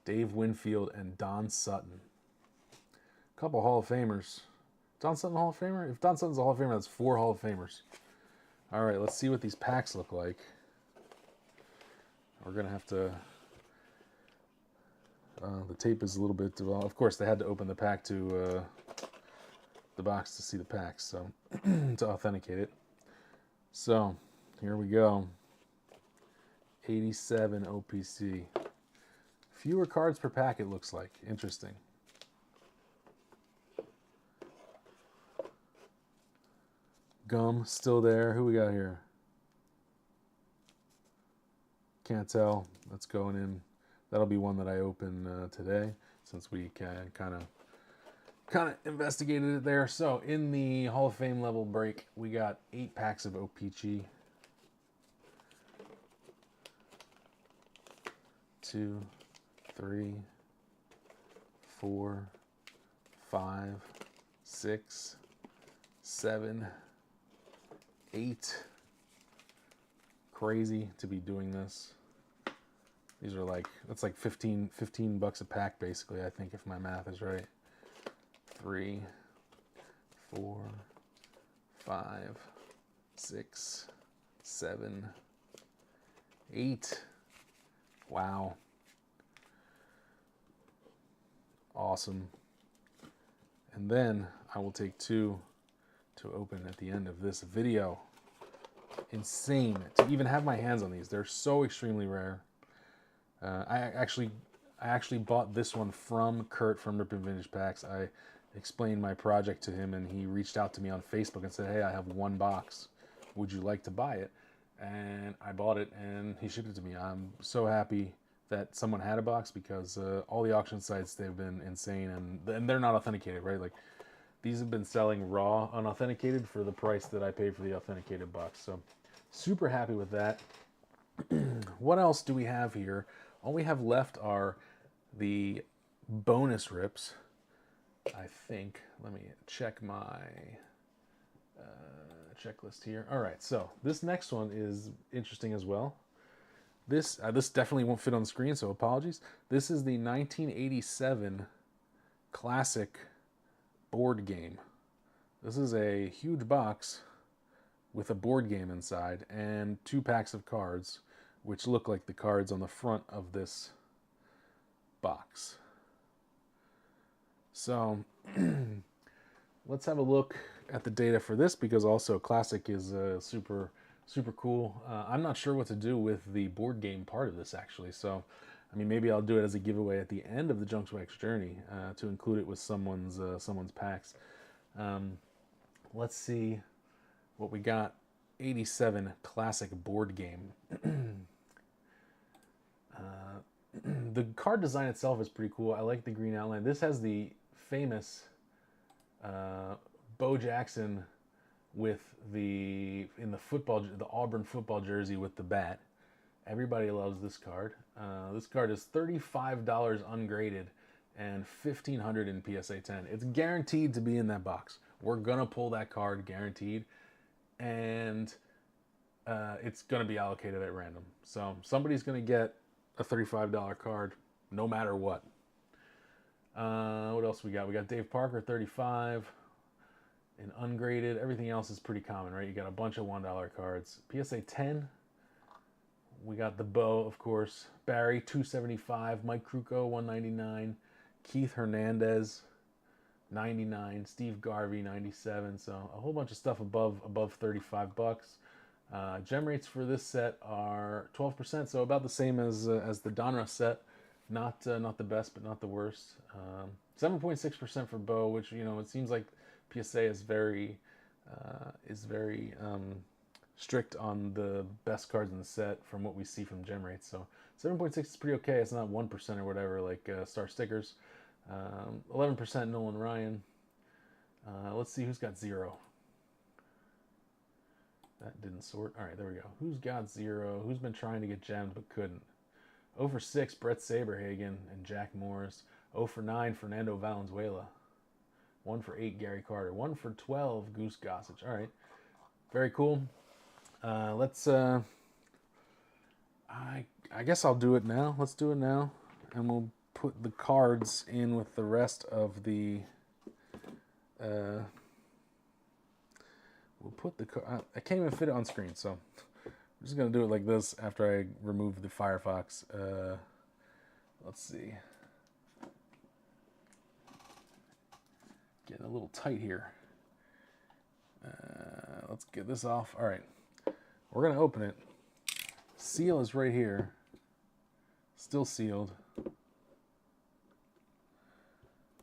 Speaker 1: Dave Winfield, and Don Sutton. A couple Hall of Famers. Don Sutton Hall of Famer? If Don Sutton's a Hall of Famer, that's 4 Hall of Famers. All right, let's see what these packs look like. We're going to have to... the tape is a little bit... Well, of course, they had to open the pack to... the box to see the packs, so... to authenticate it. So, here we go. 87 OPC. Fewer cards per pack, it looks like. Interesting. Gum still there. Who we got here? Can't tell. That's going in. That'll be one that I open today, since we can kind of investigated it there. So in the Hall of Fame level break, we got 8 packs of OPG. 2, 3, 4, 5, 6, 7, 8. Crazy to be doing this. These are like, that's like 15 bucks a pack basically, I think, if my math is right. 3, 4, 5, 6, 7, 8. Wow. Awesome. And then I will take 2 to open at the end of this video. Insane to even have my hands on these. They're so extremely rare. I actually bought this one from Kurt from Rippin' Vintage Packs. I explained my project to him, and he reached out to me on Facebook and said, "Hey, I have 1 box. Would you like to buy it?" And I bought it, and he shipped it to me. I'm so happy that someone had a box, because all the auction sites, they've been insane, and they're not authenticated, right? Like, these have been selling raw, unauthenticated, for the price that I paid for the authenticated box. So, super happy with that. What else do we have here? All we have left are the bonus rips, I think. Let me check my checklist here. All right, so this next one is interesting as well. This definitely won't fit on the screen, so apologies. This is the 1987 classic board game. This is a huge box with a board game inside and 2 packs of cards, which look like the cards on the front of this box. So let's have a look at the data for this, because also classic is super cool. I'm not sure what to do with the board game part of this, actually. So, I mean, maybe I'll do it as a giveaway at the end of the Junk Wax journey to include it with someone's packs. Let's see what we got. 87 classic board game. The card design itself is pretty cool. I like the green outline. This has the famous Bo Jackson with the Auburn football jersey with the bat. Everybody loves this card. This card is $35 ungraded and $1,500 in PSA 10. It's guaranteed to be in that box. We're gonna pull that card, guaranteed, and it's gonna be allocated at random. So somebody's gonna get a $35 card no matter what. What else we got? We got Dave Parker, 35. And ungraded. Everything else is pretty common, right? You got a bunch of $1 cards. PSA 10. We got the Bo, of course. Barry, 275. Mike Krukow, 199. Keith Hernandez, 99. Steve Garvey, 97. So a whole bunch of stuff above $35. Gem rates for this set are 12%, so about the same as the Donruss set. Not the best, but not the worst. 7.6% for Bo, which, you know, it seems like PSA is very strict on the best cards in the set from what we see from gem rates. So 7.6 is pretty okay. It's not 1% or whatever like Star Stickers. 11% Nolan Ryan. Let's see who's got 0. That didn't sort. All right, there we go. Who's got 0? Who's been trying to get gemmed but couldn't? 0 for 6, Brett Saberhagen and Jack Morris. 0 for 9, Fernando Valenzuela. 1 for 8, Gary Carter. 1 for 12, Goose Gossage. All right, very cool. Let's. I guess I'll do it now. Let's do it now, and we'll put the cards in with the rest of the. We'll put the. I can't even fit it on screen, so I'm just gonna do it like this after I remove the Firefox. Let's see. Getting a little tight here. Let's get this off. All right, we're gonna open it. Seal is right here. Still sealed.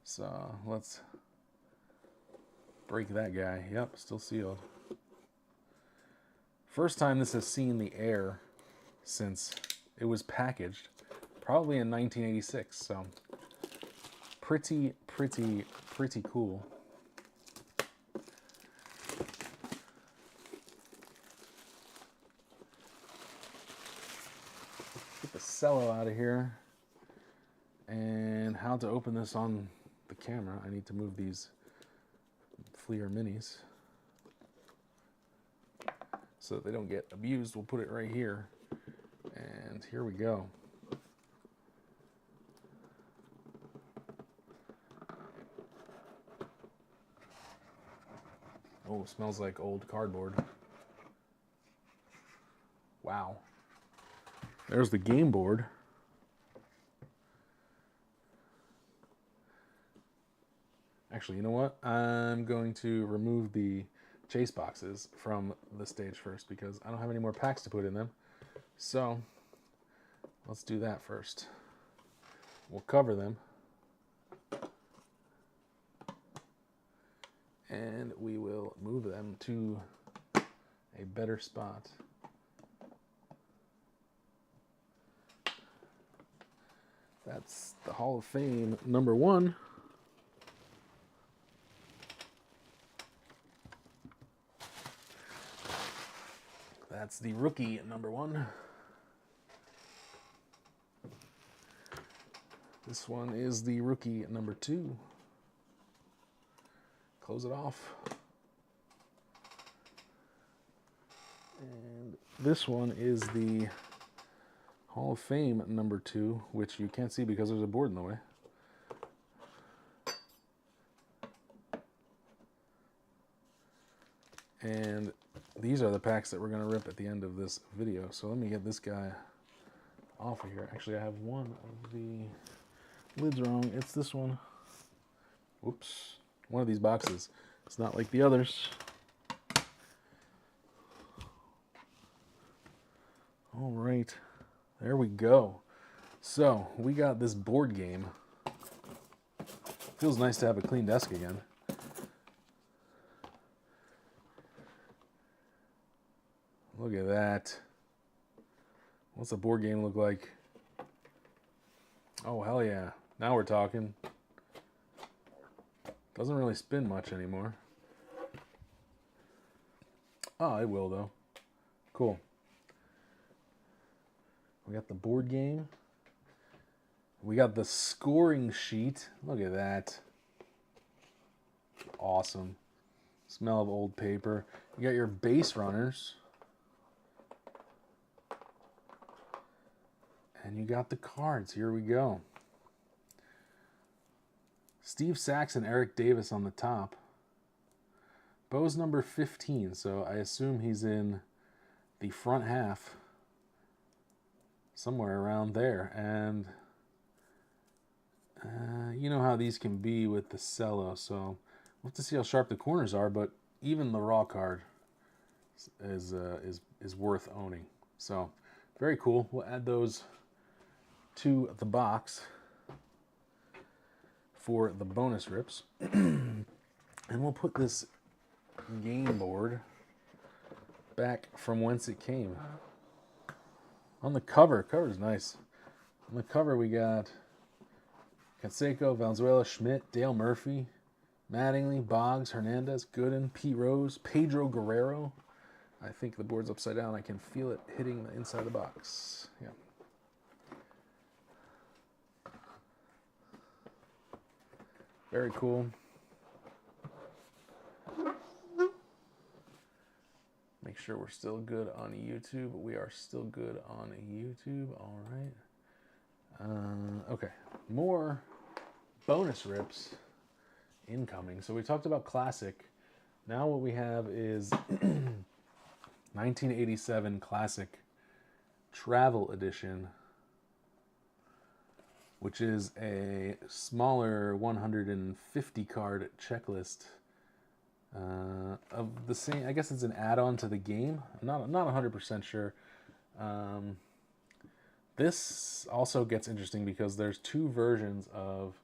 Speaker 1: So let's break that guy. Yep, still sealed. First time this has seen the air since it was packaged, probably in 1986. So pretty cool. Get the cello out of here. And how to open this on the camera. I need to move these Fleer minis so that they don't get abused. We'll put it right here. And here we go. Oh, it smells like old cardboard. Wow. There's the game board. Actually, you know what? I'm going to remove the chase boxes from the stage first because I don't have any more packs to put in them. So let's do that first. We'll cover them. And we will move them to a better spot. That's the Hall of Fame #1. That's the rookie #1. This one is the rookie #2. Close it off. And this one is the Hall of Fame #2, which you can't see because there's a board in the way. And these are the packs that we're going to rip at the end of this video. So let me get this guy off of here. Actually, I have one of the lids wrong. It's this one. Whoops. One of these boxes. It's not like the others. All right. There we go. So we got this board game. Feels nice to have a clean desk again. Look at that. What's a board game look like? Oh, hell yeah. Now we're talking. Doesn't really spin much anymore. Oh, it will though. Cool. We got the board game. We got the scoring sheet. Look at that. Awesome. Smell of old paper. You got your base runners. And you got the cards. Here we go. Steve Sachs and Eric Davis on the top. Bo's number 15, so I assume he's in the front half, somewhere around there. And you know how these can be with the cello, so we'll have to see how sharp the corners are, but even the raw card is worth owning. So very cool. We'll add those to the box for the bonus rips. And we'll put this game board back from whence it came. On the cover's nice. On the cover we got Canseco, Valenzuela, Schmidt, Dale Murphy, Mattingly, Boggs, Hernandez, Gooden, Pete Rose, Pedro Guerrero. I think the board's upside down. I can feel it hitting the inside of the box. Yeah. Very cool. Make sure we're still good on YouTube. We are still good on YouTube. All right. Okay. More bonus rips incoming. So we talked about Classic. Now what we have is 1987 Classic Travel Edition, which is a smaller 150 card checklist of the same. I guess it's an add-on to the game. I'm not 100% sure. This also gets interesting because there's two versions of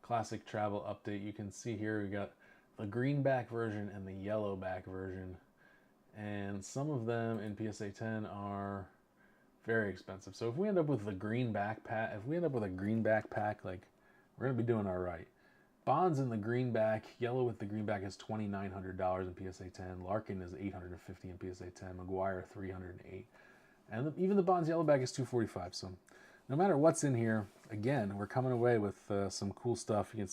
Speaker 1: Classic Travel Update. You can see here we got the greenback version and the yellowback version, and some of them in PSA 10 are very expensive. So if we end up with the greenback pack, like, we're gonna be doing all right. Bonds in the greenback, yellow with the greenback is $2,900 in PSA 10. Larkin is $850 in PSA 10. McGuire $308, and even the Bonds yellowback is $245. So no matter what's in here, again, we're coming away with some cool stuff. You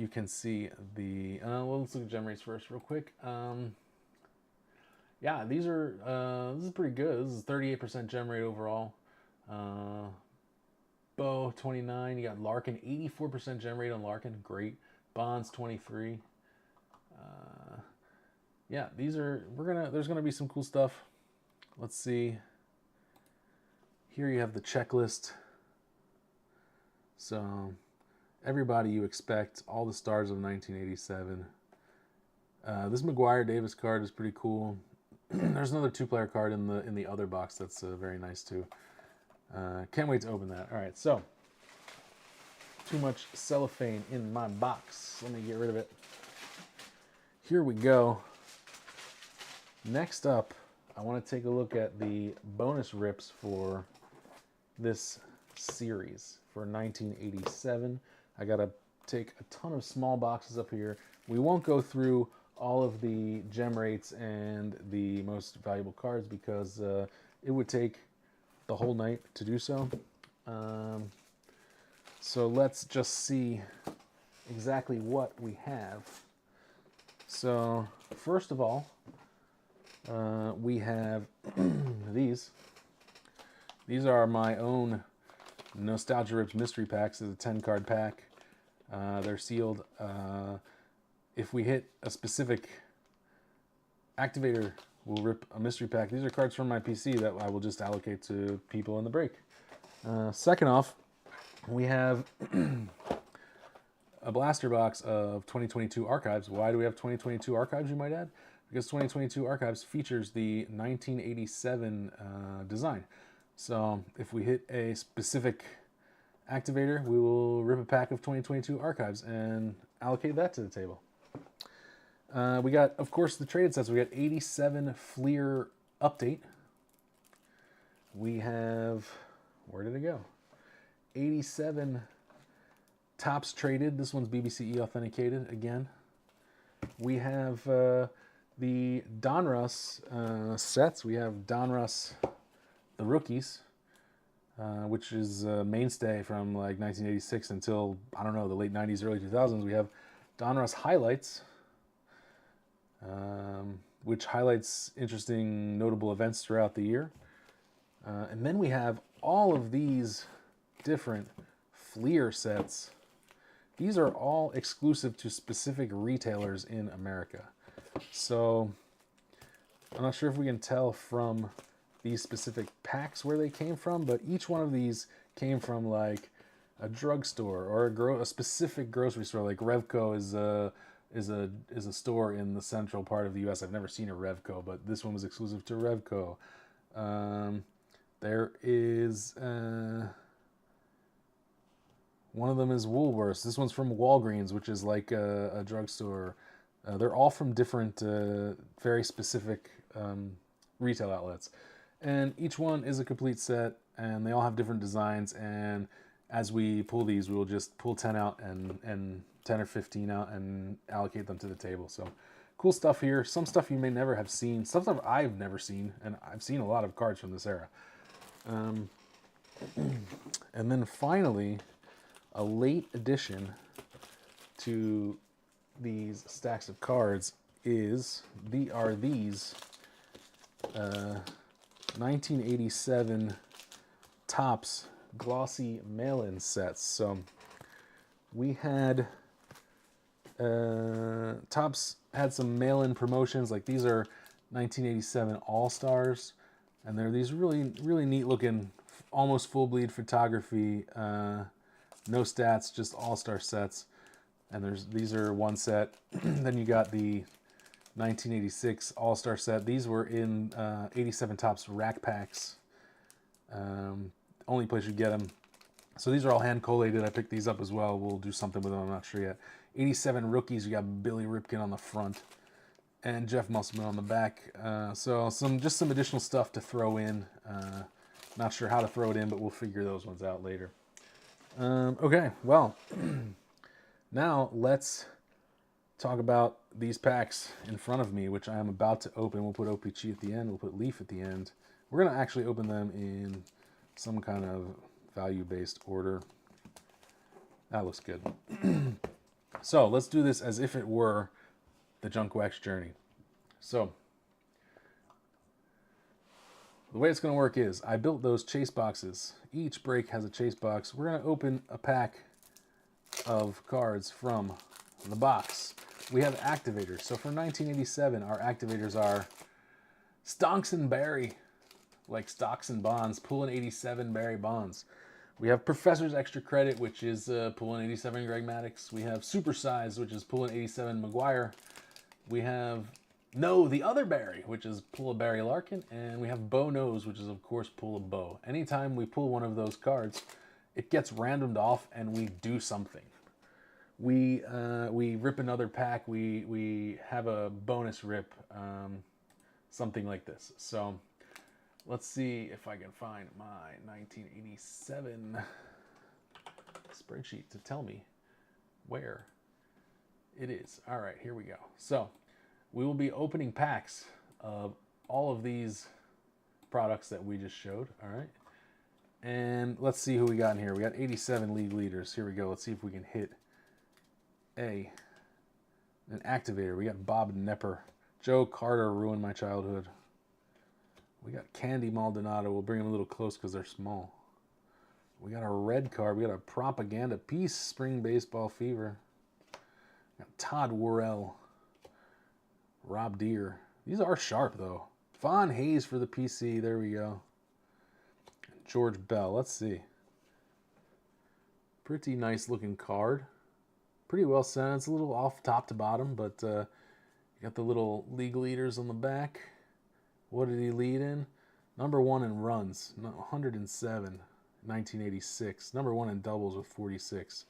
Speaker 1: can see the. Well, let's look at gem rates first, real quick. Yeah, these are. This is pretty good. This is 38% gem rate overall. Bo 29. You got Larkin 84% gem rate on Larkin. Great. Bonds 23. Yeah, these are. There's gonna be some cool stuff. Let's see. Here you have the checklist. So everybody you expect, all the stars of 1987. This McGuire Davis card is pretty cool. There's another two-player card in the other box that's very nice too. Can't wait to open that. All right, so too much cellophane in my box. Let me get rid of it. Here we go. Next up, I want to take a look at the bonus rips for this series for 1987. I got to take a ton of small boxes up here. We won't go through all of the gem rates and the most valuable cards because it would take the whole night to do so. So let's just see exactly what we have. So first of all, we have these. These are my own Nostalgia Rips mystery packs. It's a 10-card pack. They're sealed. If we hit a specific activator, we'll rip a mystery pack. These are cards from my PC that I will just allocate to people in the break. Second off, we have a blaster box of 2022 archives. Why do we have 2022 archives, you might add? Because 2022 archives features the 1987 design. So if we hit a specific activator, we will rip a pack of 2022 archives and allocate that to the table. We got, of course, the traded sets. We got 87 Fleer Update. We have, where did it go? 87 Topps Traded. This one's BBCE authenticated again. We have the Donruss sets. We have Donruss, the rookies, which is a mainstay from like 1986 until, I don't know, the late 90s, early 2000s. We have Donruss Highlights, which highlights interesting, notable events throughout the year. And then we have all of these different Fleer sets these are all exclusive to specific retailers in America. So I'm not sure if we can tell from these specific packs where they came from, but each one of these came from like a drugstore or a specific grocery store. Like Revco is a store in the central part of the U.S. I've never seen a Revco, but this one was exclusive to Revco. There is one of them is Woolworths. This one's from Walgreens, which is like a drugstore. They're all from different, very specific retail outlets. And each one is a complete set, and they all have different designs. And as we pull these, we will just pull 10 out and 10 or 15 out and allocate them to the table. So cool stuff here. Some stuff you may never have seen. Some stuff I've never seen, and I've seen a lot of cards from this era. And then finally, a late addition to these stacks of cards is these 1987 Topps glossy mail-in sets. So we had Topps had some mail-in promotions. Like these are 1987 All-Stars, and they're these really neat looking, almost full bleed photography, no stats, just All-Star sets. And these are one set. Then you got the 1986 All-Star set. These were in 87 Topps rack packs. Only place you get them. So these are all hand collated. I picked these up as well. We'll do something with them. I'm not sure yet. 87 rookies. You got Billy Ripken on the front and Jeff Musselman on the back. So just some additional stuff to throw in. Not sure how to throw it in, but we'll figure those ones out later. Okay, well, now let's talk about these packs in front of me, which I am about to open. We'll put OPG at the end. We'll put Leaf at the end. We're going to actually open them in some kind of value-based order. That looks good. So let's do this as if it were the Junk Wax journey. So the way it's going to work is I built those chase boxes. Each break has a chase box. We're going to open a pack of cards from the box. We have activators. So for 1987, our activators are Stonks and Barry, like stocks and bonds, pulling 87 Barry bonds. We have Professor's Extra Credit, which is pulling 87 Greg Maddux. We have Supersize, which is pulling 87 McGuire. We have No, the Other Barry, which is pull a Barry Larkin. And we have Bo Knows, which is, of course, pull a Bo. Anytime we pull one of those cards, it gets randomed off and we do something. We rip another pack. We have a bonus rip, something like this. So let's see if I can find my 1987 spreadsheet to tell me where it is. All right, here we go. So we will be opening packs of all of these products that we just showed. All right. And let's see who we got in here. We got 87 league leaders. Here we go. Let's see if we can hit an activator. We got Bob Nepper. Joe Carter ruined my childhood. We got Candy Maldonado. We'll bring them a little close because they're small. We got a red card. We got a propaganda piece. Spring Baseball Fever. We got Todd Worrell. Rob Deere. These are sharp though. Vaughn Hayes for the PC. There we go. George Bell. Let's see. Pretty nice looking card. Pretty well sent. It's a little off top to bottom, but you got the little league leaders on the back. What did he lead in? Number 1 in runs, 107, 1986. Number 1 in doubles with 46.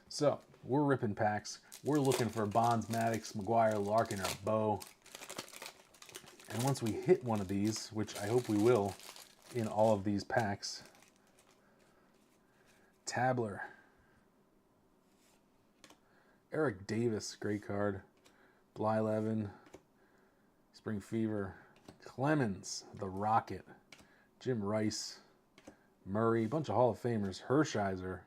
Speaker 1: So we're ripping packs. We're looking for Bonds, Maddux, McGuire, Larkin, or Bo. And once we hit one of these, which I hope we will in all of these packs, Tabler. Eric Davis, great card. Blyleven, Spring Fever. Clemens, the Rocket. Jim Rice. Murray, bunch of Hall of Famers. Hershiser.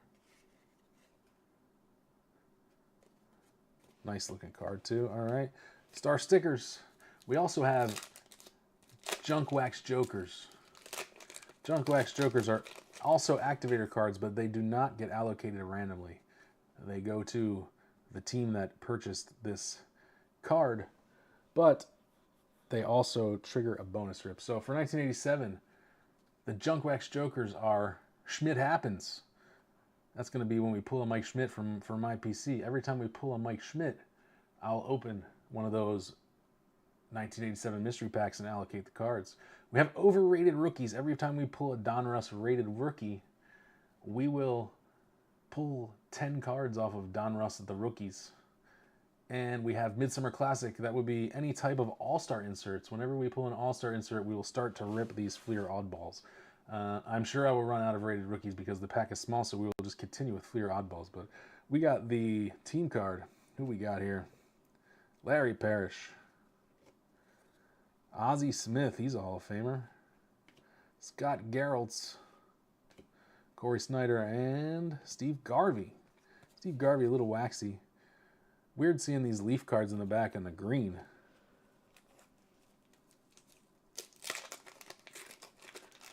Speaker 1: Nice looking card too. All right. Star stickers. We also have Junk Wax Jokers. Junk Wax Jokers are also activator cards, but they do not get allocated randomly. they go to the team that purchased this card, but they also trigger a bonus rip. So for 1987, the Junk Wax Jokers are Schmidt Happens. That's going to be when we pull a Mike Schmidt from my PC. Every time we pull a Mike Schmidt, I'll open one of those 1987 mystery packs and allocate the cards. We have overrated rookies. Every time we pull a Donruss rated rookie, we will pull 10 cards off of Donruss at the rookies. And we have Midsummer Classic. That would be any type of all-star inserts. Whenever we pull an all-star insert, we will start to rip these Fleer oddballs. I'm sure I will run out of rated rookies because the pack is small, so we will just continue with Fleer oddballs. But we got the team card. Who we got here? Larry Parrish. Ozzie Smith, he's a Hall of Famer. Scott Geraltz. Corey Snyder, and Steve Garvey. Steve Garvey, a little waxy. Weird seeing these leaf cards in the back and the green.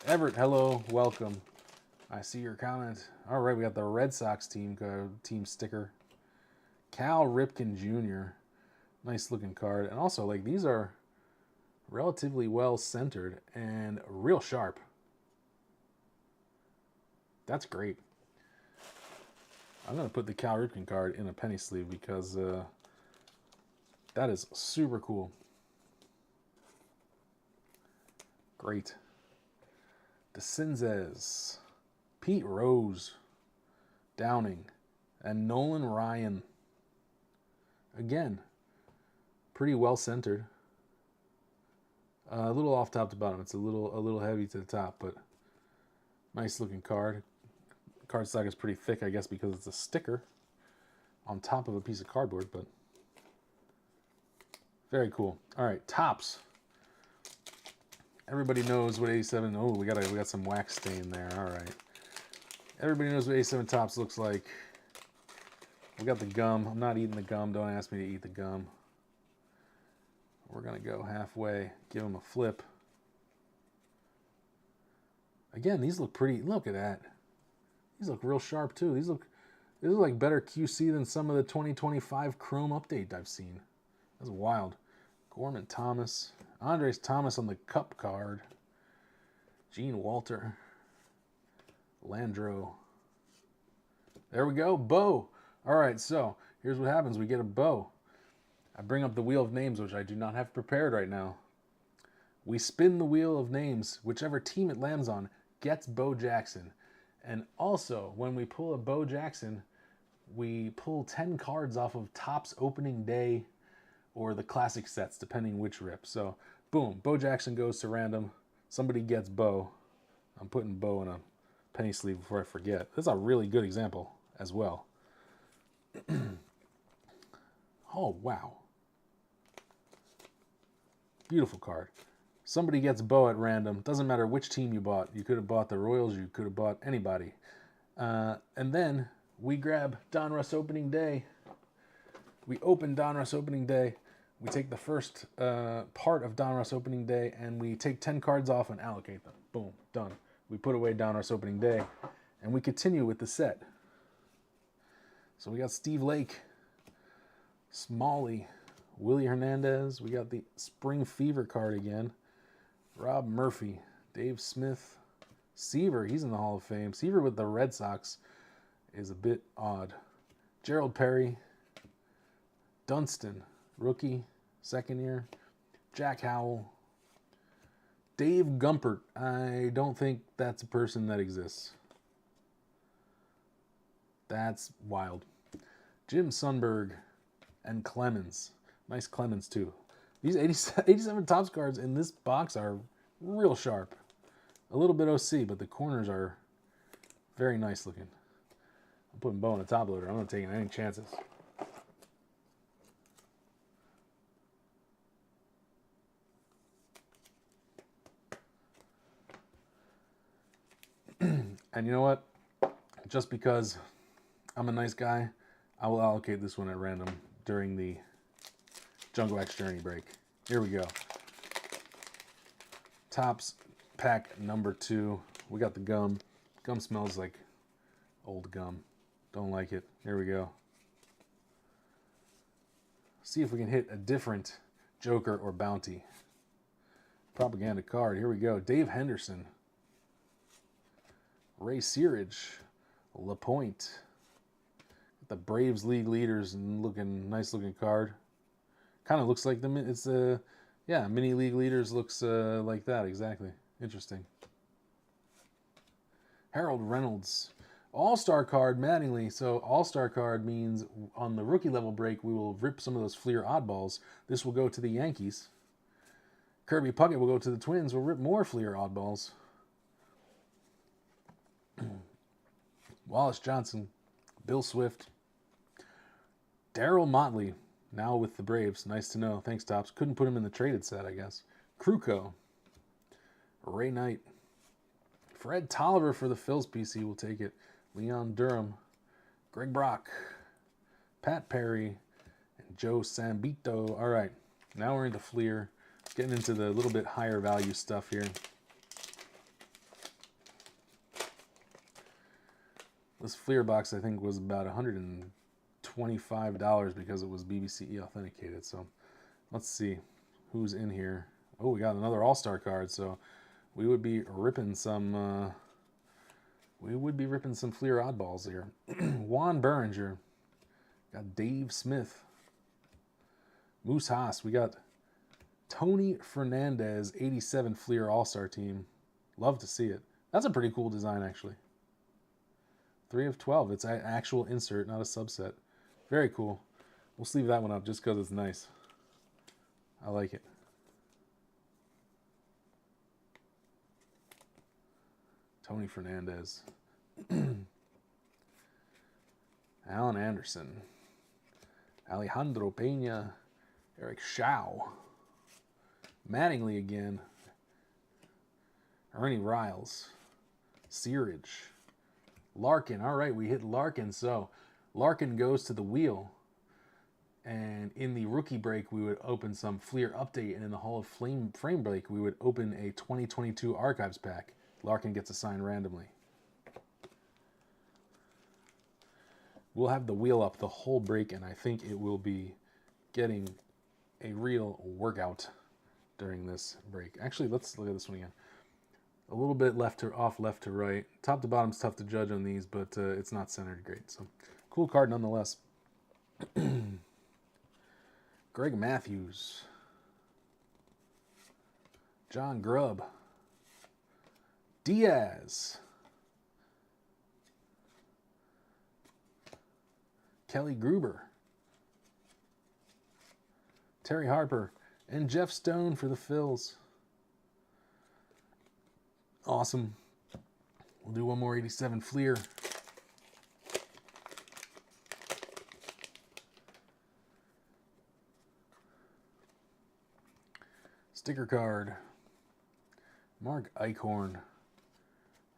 Speaker 1: Everett, hello, welcome. I see your comment. All right, we got the Red Sox team sticker. Cal Ripken Jr. Nice looking card. And also, like, these are relatively well centered and real sharp. That's great. I'm going to put the Cal Ripken card in a penny sleeve because that is super cool. Great. DeCinzes, Pete Rose, Downing, and Nolan Ryan. Again, pretty well centered. A little off top to bottom. It's a little heavy to the top, but nice looking card. Cardstock is pretty thick, I guess, because it's a sticker on top of a piece of cardboard, but very cool. All right, tops. Everybody knows what 87. Oh, we got some wax stain there. All right. Everybody knows what 87 tops looks like. We got the gum. I'm not eating the gum. Don't ask me to eat the gum. We're gonna go halfway. Give them a flip. Again, these look pretty. Look at that. These look real sharp too. These look like better QC than some of the 2025 Chrome update I've seen. That's wild. Gorman Thomas. Andres Thomas on the cup card. Gene Walter. Landro. There we go. Bo. All right, so here's what happens. We get a Bo. I bring up the wheel of names, which I do not have prepared right now. We spin the wheel of names. Whichever team it lands on gets Bo Jackson. And also, when we pull a Bo Jackson, we pull 10 cards off of Topps opening day or the classic sets, depending which rip. So, boom, Bo Jackson goes to random. Somebody gets Bo. I'm putting Bo in a penny sleeve before I forget. That's a really good example as well. Oh, wow. Beautiful card. Somebody gets Bo at random. Doesn't matter which team you bought. You could have bought the Royals. You could have bought anybody. And then we grab Donruss opening day. We open Donruss opening day. We take the first part of Donruss opening day and we take 10 cards off and allocate them. Boom, done. We put away Donruss opening day and we continue with the set. So we got Steve Lake, Smalley, Willie Hernandez. We got the Spring Fever card again. Rob Murphy, Dave Smith, Seaver. He's in the Hall of Fame. Seaver with the Red Sox is a bit odd. Gerald Perry, Dunston, rookie, second year. Jack Howell, Dave Gumpert. I don't think that's a person that exists. That's wild. Jim Sundberg and Clemens. Nice Clemens too. These 87 Topps cards in this box are real sharp. A little bit OC, but the corners are very nice looking. I'm putting Bo in a top loader. I'm not taking any chances. And you know what? Just because I'm a nice guy, I will allocate this one at random during the Junk Wax Journey break. Here we go. Topps pack number 2. We got the gum. Gum smells like old gum. Don't like it. Here we go. See if we can hit a different Joker or Bounty. Propaganda card. Here we go. Dave Henderson. Ray Searage. LaPointe. The Braves league leaders and nice looking card. Kind of looks like them. It's yeah, mini league leaders looks like that exactly. Interesting. Harold Reynolds. All-Star card, Mattingly. So all-Star card means on the rookie level break, we will rip some of those Fleer oddballs. This will go to the Yankees. Kirby Puckett will go to the Twins. We'll rip more Fleer oddballs. Wallace Johnson. Bill Swift. Darryl Motley. Now with the Braves. Nice to know. Thanks, Tops. Couldn't put him in the traded set, I guess. Kruko. Ray Knight. Fred Tolliver for the Phils PC. We'll take it. Leon Durham, Greg Brock, Pat Perry, and Joe Sambito. All right, now we're into Fleer. Getting into the little bit higher value stuff here. This Fleer box, I think, was about $125 because it was BBCE authenticated. So let's see who's in here. Oh, we got another All-Star card. So we would be ripping some... some Fleer oddballs here. Juan Berenger. Got Dave Smith. Moose Haas. We got Tony Fernandez, 87 Fleer All-Star team. Love to see it. That's a pretty cool design, actually. 3 of 12. It's an actual insert, not a subset. Very cool. We'll sleeve that one up just because it's nice. I like it. Tony Fernandez. Alan Anderson. Alejandro Pena. Eric Shaw. Mattingly again. Ernie Riles. Searage. Larkin. All right, we hit Larkin. So Larkin goes to the wheel. And in the rookie break, we would open some Fleer update. And in the Hall of Fame break, we would open a 2022 Archives pack. Larkin gets assigned randomly. We'll have the wheel up the whole break, and I think it will be getting a real workout during this break. Actually, let's look at this one again. A little bit off left to right. Top to bottom's tough to judge on these, but it's not centered great. So, cool card nonetheless. Greg Matthews. John Grubb. Diaz. Kelly Gruber. Terry Harper. And Jeff Stone for the Phils. Awesome. We'll do one more 87 Fleer. Sticker card. Mark Eichhorn.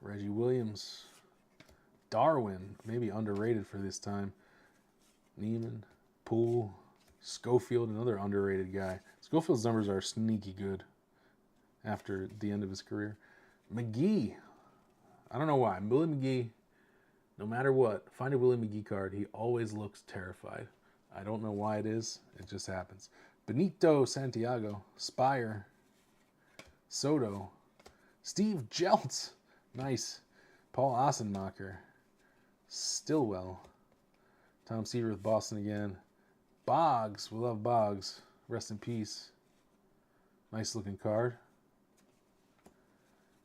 Speaker 1: Reggie Williams. Darwin. Maybe underrated for this time. Neiman. Poole. Schofield. Another underrated guy. Schofield's numbers are sneaky good after the end of his career. McGee. I don't know why. Willie McGee, no matter what, find a Willie McGee card. He always looks terrified. I don't know why it is. It just happens. Benito Santiago. Spire. Soto. Steve Jeltz. Nice. Paul Ossenmacher. Stillwell. Tom Seaver with Boston again. Boggs. We love Boggs. Rest in peace. Nice looking card.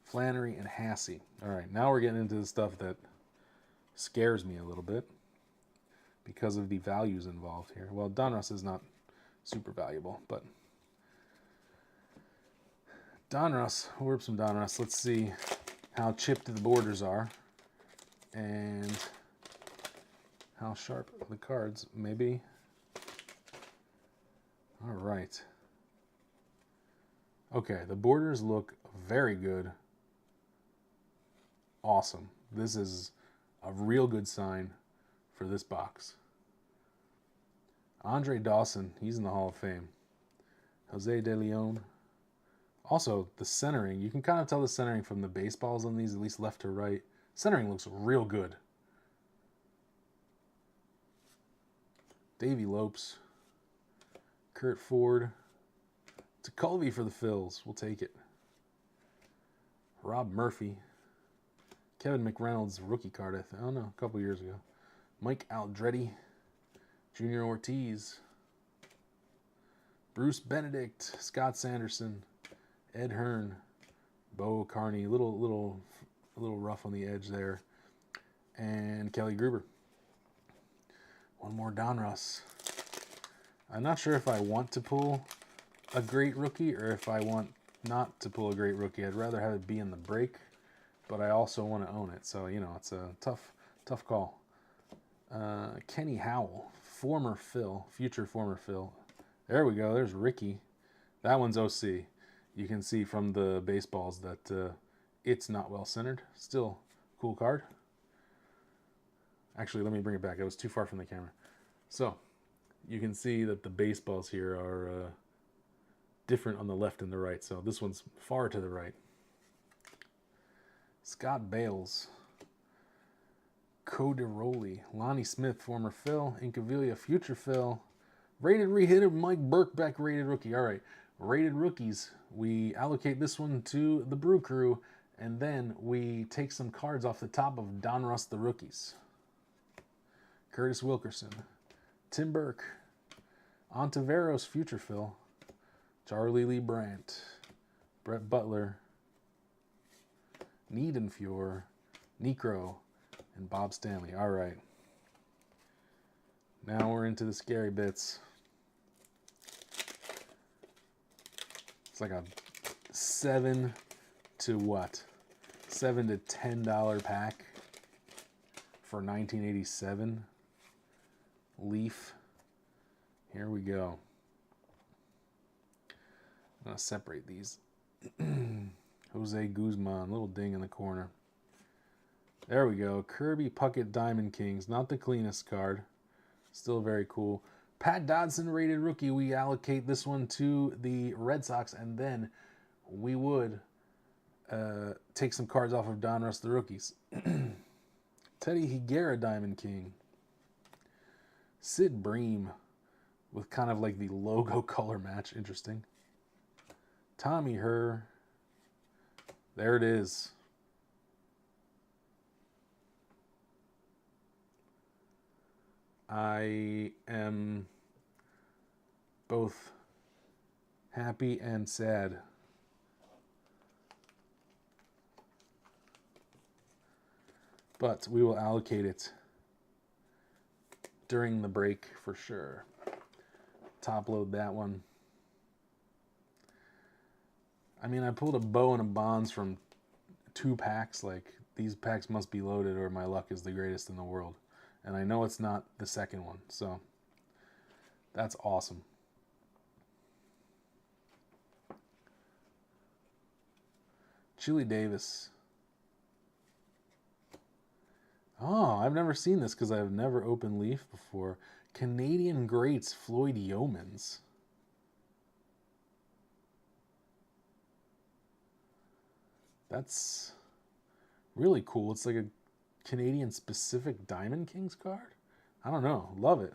Speaker 1: Flannery and Hassey. All right, now we're getting into the stuff that scares me a little bit because of the values involved here. Well, Donruss is not super valuable, but Donruss, we'll rip some Donruss. Let's see how chipped the borders are and how sharp the cards may be. All right. Okay, the borders look very good. Awesome. This is a real good sign for this box. Andre Dawson, he's in the Hall of Fame. Jose De Leon. Also, the centering. You can kind of tell the centering from the baseballs on these, at least left to right. Centering looks real good. Davey Lopes. Kurt Ford. Tekulve for the Phils. We'll take it. Rob Murphy. Kevin McReynolds, rookie card, I don't know, a couple years ago. Mike Aldretti. Junior Ortiz. Bruce Benedict. Scott Sanderson. Ed Hearn. Bo Carney. A little rough on the edge there. And Kelly Gruber. One more Donruss. I'm not sure if I want to pull a great rookie or if I want not to pull a great rookie. I'd rather have it be in the break, but I also want to own it. So, you know, it's a tough call. Kenny Howell, former Phil, future former Phil. There we go. There's Ricky. That one's OC. You can see from the baseballs that it's not well centered. Still cool card. Actually, let me bring it back. I was too far from the camera. So, you can see that the baseballs here are different on the left and the right. So this one's far to the right. Scott Bales. Coderoli. Lonnie Smith, former Phil. Incaviglia, future Phil. Rated rehitter, Mike Birkbeck, rated rookie. All right, rated rookies. We allocate this one to the Brew Crew, and then we take some cards off the top of Donruss the rookies. Curtis Wilkerson. Tim Burke. Ontiveros, future Phil. Charlie Lee Brandt. Brett Butler. Niedenfuhr. Necro. And Bob Stanley. All right. Now we're into the scary bits. It's like a $7 to what? $7 to $10 pack for 1987. Leaf. Here we go. I'm going to separate these. Jose Guzman, little ding in the corner. There we go. Kirby Puckett Diamond Kings. Not the cleanest card. Still very cool. Pat Dodson, rated rookie. We allocate this one to the Red Sox, and then we would take some cards off of Donruss the rookies. Teddy Higuera, Diamond King. Sid Bream with kind of like the logo color match. Interesting. Tommy Herr. There it is. I am both happy and sad. But we will allocate it during the break for sure. Top load that one. I mean, I pulled a Bo and a Bonds from 2 packs. Like, these packs must be loaded or my luck is the greatest in the world. And I know it's not the second one, so that's awesome. Chili Davis. Oh, I've never seen this because I've never opened Leaf before. Canadian Greats, Floyd Yeomans. That's really cool. It's like a Canadian-specific Diamond Kings card? I don't know. Love it.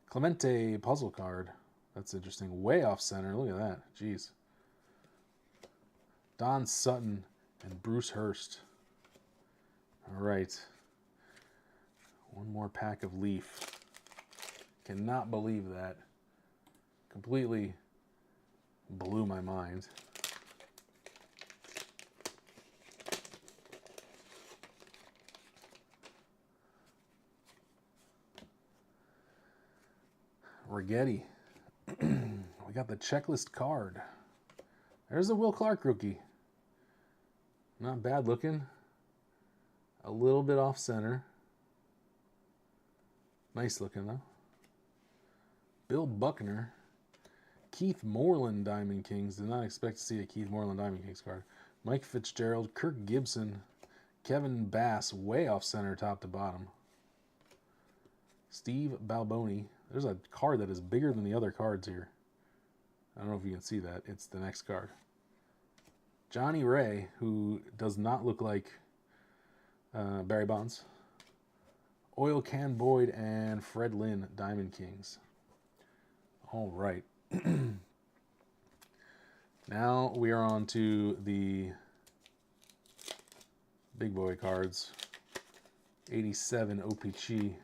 Speaker 1: Clemente puzzle card. That's interesting. Way off center. Look at that. Jeez. Don Sutton and Bruce Hurst. All right. One more pack of Leaf. Cannot believe that. Completely blew my mind. Rigetti. We got the checklist card. There's a Will Clark rookie. Not bad looking. A little bit off center. Nice looking though. Bill Buckner. Keith Moreland Diamond Kings. Did not expect to see a Keith Moreland Diamond Kings card. Mike Fitzgerald. Kirk Gibson. Kevin Bass. Way off center top to bottom. Steve Balboni. There's a card that is bigger than the other cards here. I don't know if you can see that. It's the next card. Johnny Ray, who does not look like Barry Bonds. Oil Can Boyd, and Fred Lynn, Diamond Kings. All right. Now we are on to the big boy cards. 87 OPC.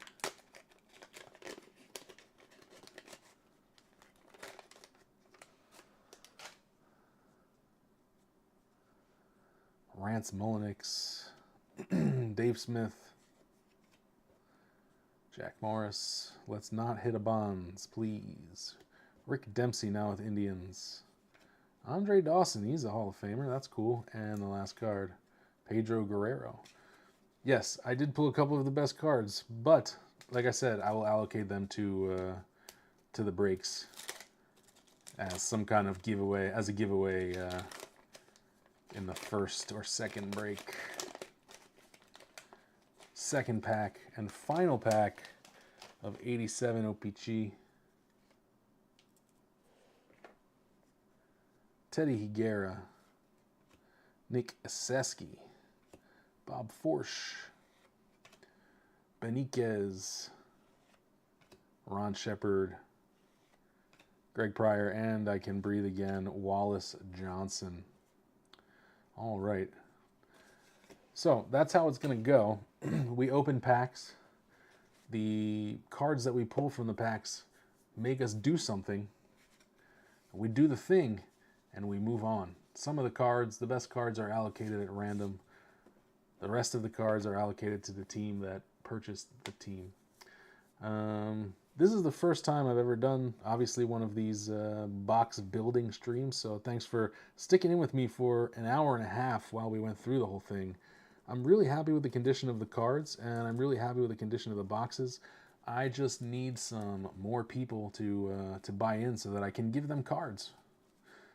Speaker 1: Rance Mullenix, Dave Smith, Jack Morris. Let's not hit a Bonds, please. Rick Dempsey now with Indians. Andre Dawson, he's a Hall of Famer. That's cool. And the last card, Pedro Guerrero. Yes, I did pull a couple of the best cards, but like I said, I will allocate them to the breaks as some kind of giveaway, in the first or second break. Second pack and final pack of 87 OPC. Teddy Higuera, Nick Eseski, Bob Forsch, Beniquez, Ron Shepard, Greg Pryor, and I can breathe again, Wallace Johnson. All right. So that's how it's going to go. We open packs. The cards that we pull from the packs make us do something. We do the thing, and we move on. Some of the cards, the best cards, are allocated at random. The rest of the cards are allocated to the team that purchased the team. This is the first time I've ever done, obviously, one of these box building streams, so thanks for sticking in with me for an hour and a half while we went through the whole thing. I'm really happy with the condition of the cards, and I'm really happy with the condition of the boxes. I just need some more people to buy in so that I can give them cards.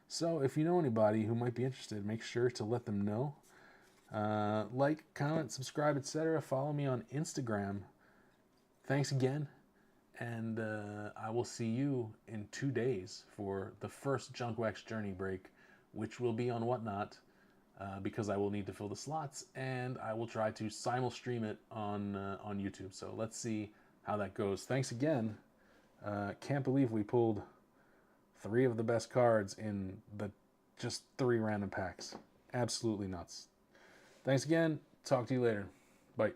Speaker 1: So if you know anybody who might be interested, make sure to let them know. Like, comment, subscribe, etc. Follow me on Instagram. Thanks again. And I will see you in 2 days for the first Junk Wax Journey break, which will be on Whatnot, because I will need to fill the slots, and I will try to simul-stream it on YouTube. So let's see how that goes. Thanks again. Can't believe we pulled 3 of the best cards in just 3 random packs. Absolutely nuts. Thanks again. Talk to you later. Bye.